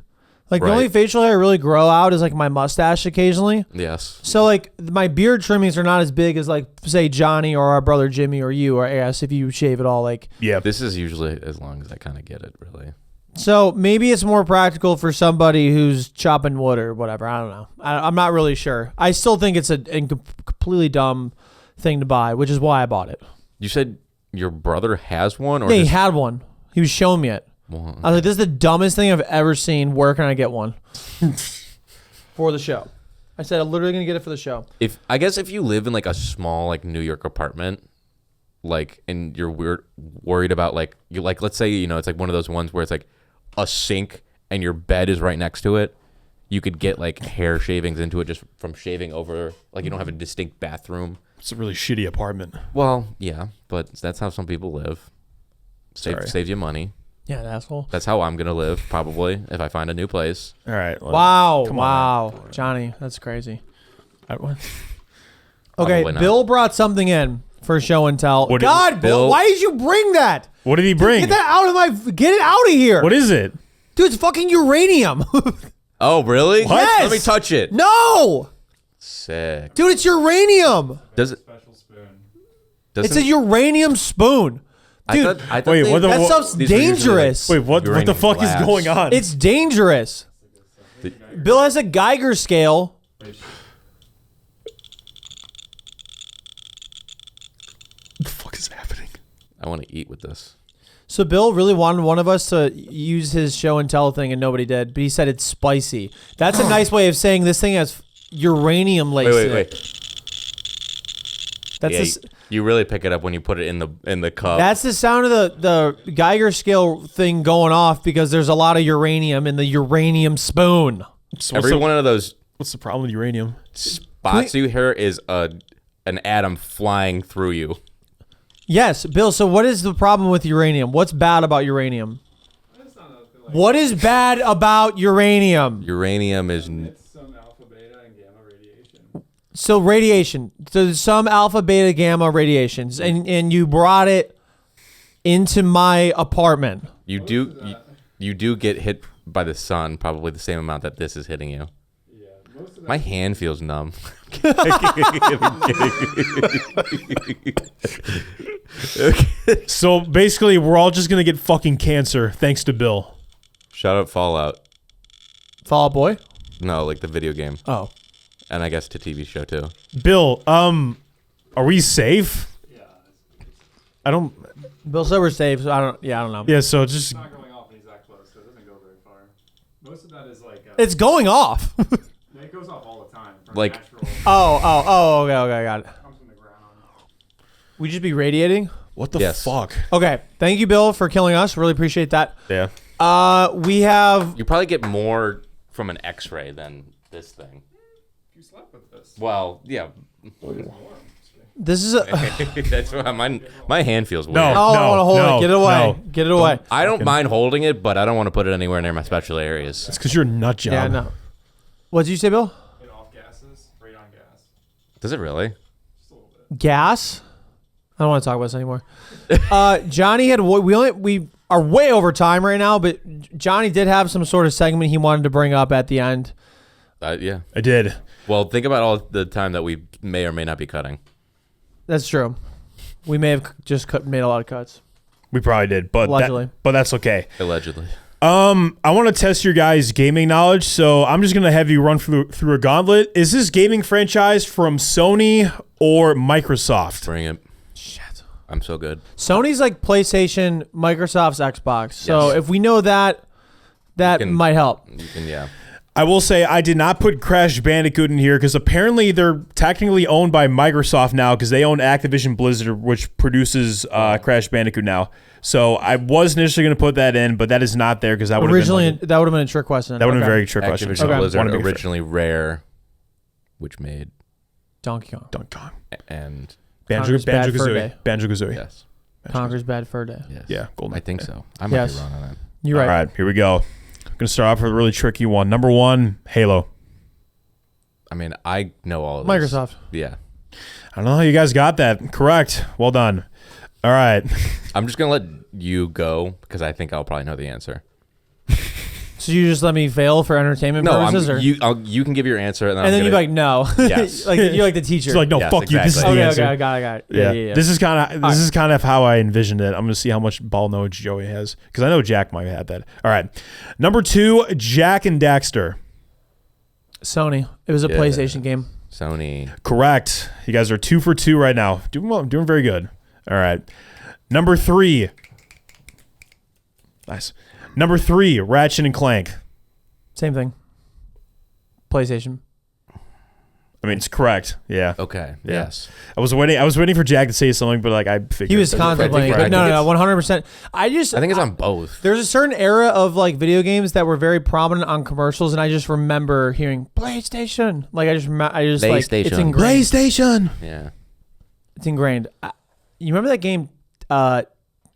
Like the Right. only facial hair I really grow out is like my mustache occasionally. Yes. So like my beard trimmings are not as big as like say Johnny or our brother Jimmy or you or Ass if you shave it all like. Yeah. This is usually as long as I kind of get it, really. So maybe it's more practical for somebody who's chopping wood or whatever. I don't know. I'm not really sure. I still think it's a completely dumb thing to buy, which is why I bought it. You said your brother has one, or Yeah, he just, had one. He was showing me it. well, I was like, this is the dumbest thing I've ever seen. Where can I get one? For the show. I said, I'm literally going to get it for the show. I guess if you live in like a small like New York apartment, like, and you're worried about like let's say it's like one of those ones where it's like a sink and your bed is right next to it. You could get like hair shavings into it just from shaving over. Like you don't have a distinct bathroom. It's a really shitty apartment. Well, yeah, but that's how some people live. Sorry. Saves you money. Yeah, asshole. That's how I'm gonna live probably if I find a new place. All right. well, Wow. come on, Wow. Johnny, that's crazy. Okay, Probably not. Bill brought something in for show and tell. What did- God, Bill, Bill- why did you bring that? What did he bring? Get that out of my. Get it out of here. What is it? Dude, it's fucking uranium. Oh, really? What? Yes! Let me touch it. No. Sick. Dude, it's uranium. Does it? Special spoon. It's a uranium spoon. Dude, I thought Wait, they- what the- that what- stuff's these were usually, dangerous. Wait, what the uranium fuck glass. is going on? It's dangerous. Bill has a Geiger scale. What the fuck is happening? I want to eat with this. So Bill really wanted one of us to use his show and tell thing, and nobody did. But he said it's spicy. That's a nice way of saying this thing has uranium laced in it. Wait. That's Yeah, this, you really pick it up when you put it in the cup. that's the sound of the Geiger scale thing going off because there's a lot of uranium in the uranium spoon. So Every one of those what's the problem with uranium? spots you hear is an atom flying through you. Yes, Bill. So what is the problem with uranium? What's bad about uranium? It's not nothing like What is bad about uranium? Uranium is it's some alpha, beta, and gamma radiation. So radiation. So there's some alpha, beta, gamma radiations, and you brought it into my apartment. you do get hit by the sun probably the same amount that this is hitting you. Yeah, most of that. My hand feels numb. So basically, we're all just gonna get fucking cancer thanks to Bill. Shout out Fallout. Fall Out Boy. No, like the video game, Oh, and I guess to TV show too. Bill, are we safe? Yeah, I don't. Bill said we're safe. So I don't know. Yeah. So just it's not going off when he's that close, so it doesn't go very far. Most of that is like It's going off. it goes off all the time. From Like- natural, Okay, got it. comes from the ground. We just be radiating. what the Yes. fuck? Okay, thank you, Bill, for killing us. Really appreciate that. Yeah. We have. You probably get more from an X-ray than this thing. If you slept with this, Well, yeah. This is a. That's why my hand feels weird. Oh, I don't want to hold it. Get it away. no. Get it away. I don't mind holding it, but I don't want to put it anywhere near my special areas. It's because you're a nut job. Yeah, no. What did you say, Bill? it off gases, radon gas, Does it really? just a little bit. Gas. I don't want to talk about this anymore. Johnny had are way over time right now, but Johnny did have some sort of segment he wanted to bring up at the end. Yeah. I did. Well, think about all the time that we may or may not be cutting. That's true. We may have just made a lot of cuts. We probably did, but Allegedly. but that's okay. Allegedly. I want to test your guys' gaming knowledge, so I'm just gonna have you run through a gauntlet. Is this gaming franchise from Sony or Microsoft? Bring it. Shit. I'm so good. Sony's like PlayStation, Microsoft's Xbox. So Yes. if we know that might help. You can, yeah. I will say I did not put Crash Bandicoot in here because apparently they're technically owned by Microsoft now because they own Activision Blizzard, which produces Crash Bandicoot now. So I was initially going to put that in, but that is not there because that would Originally, have been that would have been a trick question. that would have been a very trick question. Activision So I Blizzard wanna be fair. originally Rare, which made Donkey Kong. Donkey Kong. and Conker's Bad Fur Banjo-Kazooie. Day. Banjo-Kazooie. yes, Conker's Bad Fur Day. yes, Yeah, golden. I think so. I might Yes. be wrong on that. You're right. All right, here we go. I'm going to start off with a really tricky one. Number 1, Halo. I mean, I know all of this. Microsoft. Yeah. I don't know how you guys got that. Correct. Well done. All right. I'm just gonna let you go because I think I'll probably know the answer. So you just let me fail for entertainment No, purposes? Or? you can give your answer and then, And then you're like, no. Yes. Like you're like the teacher. It's like, no, Yes, fuck you. This is exactly. the okay, answer. okay, I got it. Yeah. This is kind of how I envisioned it. I'm gonna see how much ball knowledge Joey has because I know Jack might have had that. All right, number 2, Jack and Daxter. Sony. It was a Yeah. PlayStation game. Sony. Correct. You guys are 2 for 2 right now. Doing well. Doing very good. All right, number 3. Nice. Number 3, Ratchet and Clank. Same thing. PlayStation. I mean, it's correct. Yeah. Okay. Yeah. Yes. I was waiting for Jack to say something, but like I figured He was that's- contemplating, right. but no, I think 100%. I think it's on both. There's a certain era of like video games that were very prominent on commercials, and I just remember hearing PlayStation. Like I just like it's PlayStation. ingrained. PlayStation. Yeah. It's ingrained. You remember that game?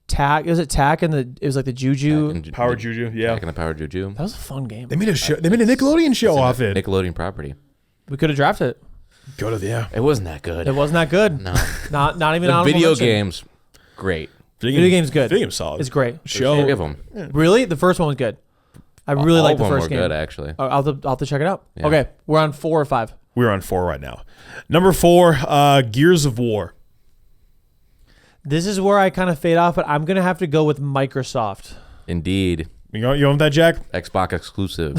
Tack. Was it Tack? And it was like the Juju. Power Juju. Yeah. Back in the Power Juju. That was a fun game. They made a show. They made a Nickelodeon show off it. Nickelodeon property. We could have drafted it. Go to the yeah. It wasn't that good. It wasn't that good. No. Not even The honorable video mention. games, great. Video game's good. Video game's solid. It's great. Show. Give them. Really, the first one was good. I really All like of the them first were game. good, actually. I'll have to check it out. Yeah. Okay, we're on 4 or 5. We're on 4 right now. Number 4, Gears of War. This is where I kind of fade off, but I'm gonna have to go with Microsoft. Indeed. You own that, Jack? Xbox exclusive.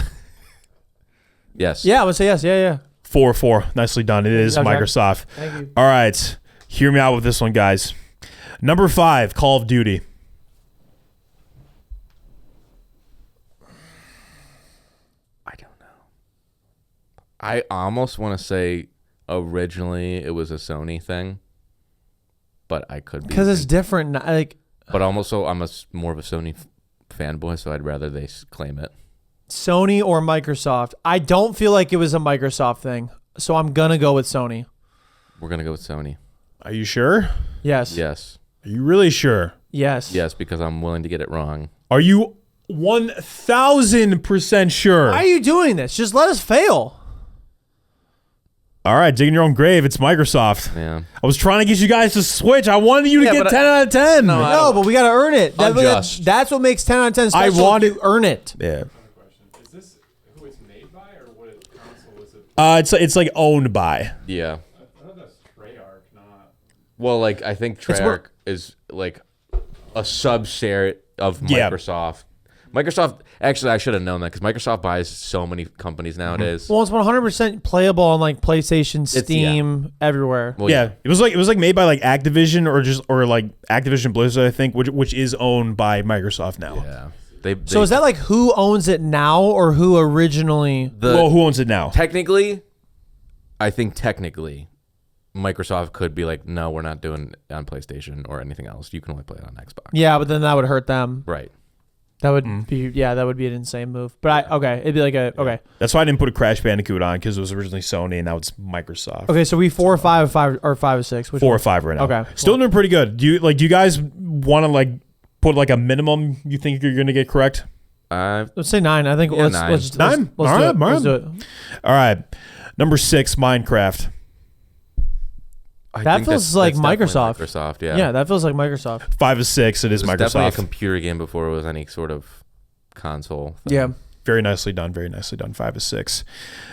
Yes. Yeah, I would say yes. Yeah. 4. Nicely done. It is Yeah, Jack. Microsoft. Thank you. All right. Hear me out with this one, guys. Number 5, Call of Duty. I don't know. I almost want to say originally it was a Sony thing, but I could be. Because it's different. Like But also, I'm more of a Sony fanboy, so I'd rather they claim it. Sony or Microsoft. I don't feel like it was a Microsoft thing, so I'm gonna go with Sony. We're gonna go with Sony. Are you sure? Yes. Yes. Are you really sure? Yes. Yes, because I'm willing to get it wrong. Are you 1,000% sure? Why are you doing this? Just let us fail. All right, digging your own grave. It's Microsoft. Yeah. I was trying to get you guys to switch. I wanted you to Yeah, get but 10 out of 10. No, but we gotta earn it. Unjust. That's what makes 10 out of 10 special. I wanted- if you earn it. Yeah. Question: is this who it's made by, or what console is it? It's like owned by. Yeah. I thought that's Treyarch, not. Well, like I think Treyarch is like a subset of Yeah. Microsoft. Microsoft. Actually, I should have known that because Microsoft buys so many companies nowadays. Well, it's 100% playable on like PlayStation, Steam, everywhere. Well, Yeah, it was like made by like Activision or like Activision Blizzard, I think, which is owned by Microsoft now. Yeah. They So is that like who owns it now or who originally? Well, who owns it now? technically? I think technically, Microsoft could be like, no, we're not doing it on PlayStation or anything else. You can only play it on Xbox. Yeah, but then that would hurt them. Right. That would be that would be an insane move. But it'd be like okay. That's why I didn't put a Crash Bandicoot on because it was originally Sony and now it's Microsoft. Okay, so we 4 or 5 or 5 or 6. Which 4 one? or 5 right now. Okay. Still doing pretty good. Do you guys want to like put like a minimum you think you're gonna get correct? Let's say 9. I think Yeah, let's 9. let's 9? Let's All do right, it. Let's do it. All right. Number 6, Minecraft. That feels like definitely Microsoft. Microsoft, yeah. Yeah, that feels like Microsoft. 5 of 6. It is It was definitely a Microsoft. computer game before it was any sort of console thing. Yeah. Very nicely done. Very nicely done. 5 of 6.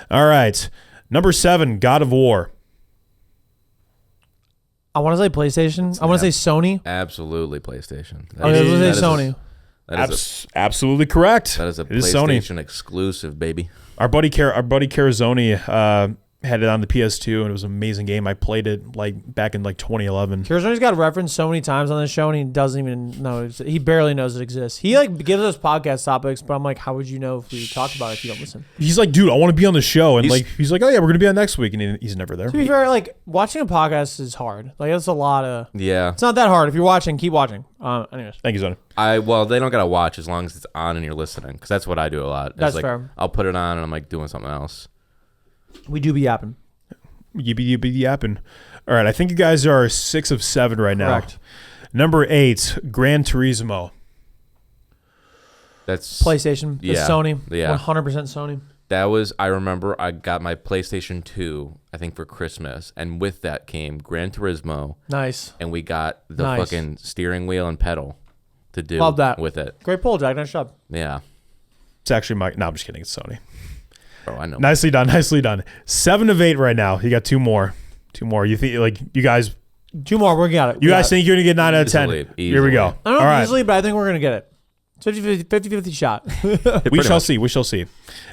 All right. Number 7, God of War. I want to say PlayStation. I want to say Sony. Absolutely PlayStation. I was going to say Sony. Absolutely correct. That is a It is Sony. PlayStation exclusive, baby. Our buddy Carazoni had it on the PS2, and it was an amazing game. I played it back in 2011. Curzoni's got referenced so many times on this show, and he doesn't even know. He barely knows it exists. He gives us podcast topics, but I'm like, how would you know if we talk about it if you don't listen? He's like, dude, I want to be on the show, and he's like, oh yeah, we're gonna be on next week, and he's never there. To be fair, watching a podcast is hard. That's a lot of. Yeah. It's not that hard. If you're watching, keep watching. Anyways. Thank you, Zona. Well, they don't gotta watch as long as it's on and you're listening, because that's what I do a lot. That's fair. I'll put it on and I'm doing something else. We do be yapping. Yippee yapping. All right, I think you guys are 6 of 7 right now. Correct. Number 8, Gran Turismo. That's PlayStation. It's Yeah. Sony. Yeah. 100% Sony. That was, I remember I got my PlayStation 2, I think for Christmas, and with that came Gran Turismo, Nice. and we got the Nice. fucking steering wheel and pedal to do Love that. with it. Great pull, Jack. Nice job. Yeah. It's actually no, I'm just kidding. It's Sony. Oh, I know. Nicely done. 7 of 8 right now. You got 2 more. 2 more. You think you guys? 2 more. We got it. You guys think you're gonna get 9 out of 10? Easily. Here we go. I don't know All right. easily, but I think we're going to get it. It's 50-50 shot. We shall see. We shall see.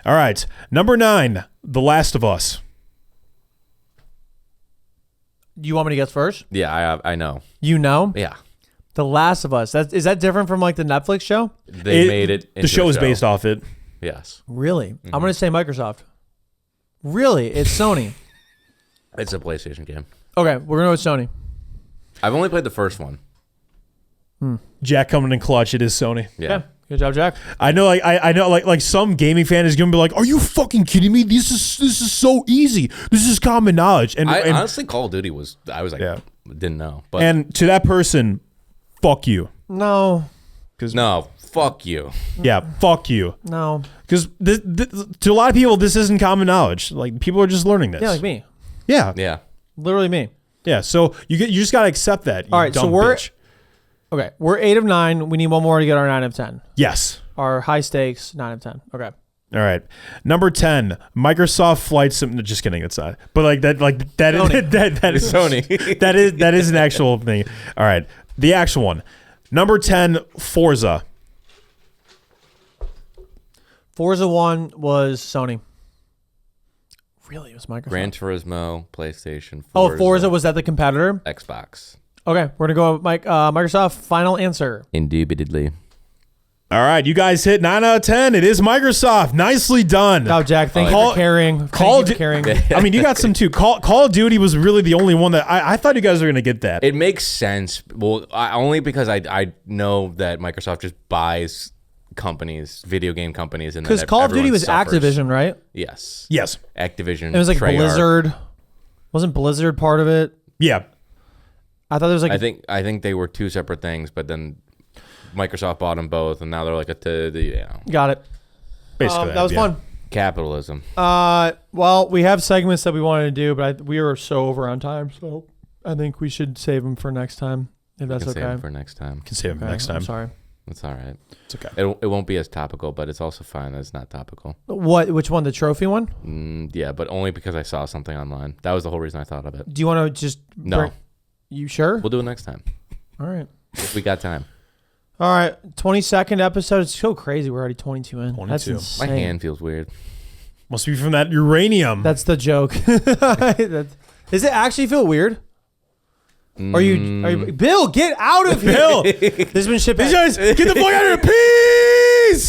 All right. Number 9, The Last of Us. Do you want me to guess first? Yeah, I know. You know? Yeah. The Last of Us. Is that different from the Netflix show? They made it into The show a is based off it. Yes. Really? I'm going to say Microsoft. Really? It's Sony. It's a PlayStation game. Okay, we're going to go with Sony. I've only played the first one. Jack coming in clutch. It is Sony. Yeah. Good job, Jack. I know, I know, like some gaming fan is gonna be like, "Are you fucking kidding me? This is so easy. This is common knowledge." And Honestly, Call of Duty Yeah. didn't know. But and to that person, fuck you. No. no, fuck you. Yeah, fuck you. No. Because to a lot of people, this isn't common knowledge. Like people are just learning this. Yeah, like me. Yeah, Yeah. Literally me. yeah. So you just gotta accept that. You All right, so dumb we're- bitch. Okay, we're 8 of 9. We need one more to get our 9 of 10. Yes. Our high stakes 9 of 10. Okay. All right. Number 10, Microsoft Flight Sim. Just kidding. It's not. But that Sony. that is Sony. that is an actual thing. All right. The actual one. Number 10, Forza. Forza 1 was Sony. Really? It was Microsoft. Gran Turismo, PlayStation. Forza was that the competitor? Xbox. Okay, we're going to go with Microsoft. Final answer. Indubitably. All right. You guys hit 9 out of 10. It is Microsoft. Nicely done. Wow, Jack, thank you Call- for carrying. Call Thank you for carrying. I mean, you got some too. Call of Duty was really the only one that I thought you guys were going to get that. It makes sense. Well, only because I know that Microsoft just buys companies, video game companies, and Because Call of Duty was Activision, right? Yes. Yes. Activision. It was like Treyarch. Blizzard. Wasn't Blizzard part of it? Yeah. I thought there was like. I think they were two separate things, but then Microsoft bought them both, and now they're like Got it. Basically. That was yeah. fun. capitalism. Well, we have segments that we wanted to do, but we are so over on time, so I think we should save them for next time, if that's Can save okay. it for next time. Can save it Okay, next time. I'm sorry. It's all right. It's okay. It won't be as topical, but it's also fine that it's not topical. What? Which one? The trophy one? Yeah, but only because I saw something online. That was the whole reason I thought of it. Do you want to just? No. You sure? We'll do it next time All right. if we got time. All right. 22nd episode. It's so crazy. We're already 22 in. 22. That's My insane. hand feels weird. Must be from that uranium. That's the joke. Does it actually feel weird? Are you Bill? Get out of here! Bill. This has been Shipheads. These guys, get the fuck out of here. Peace.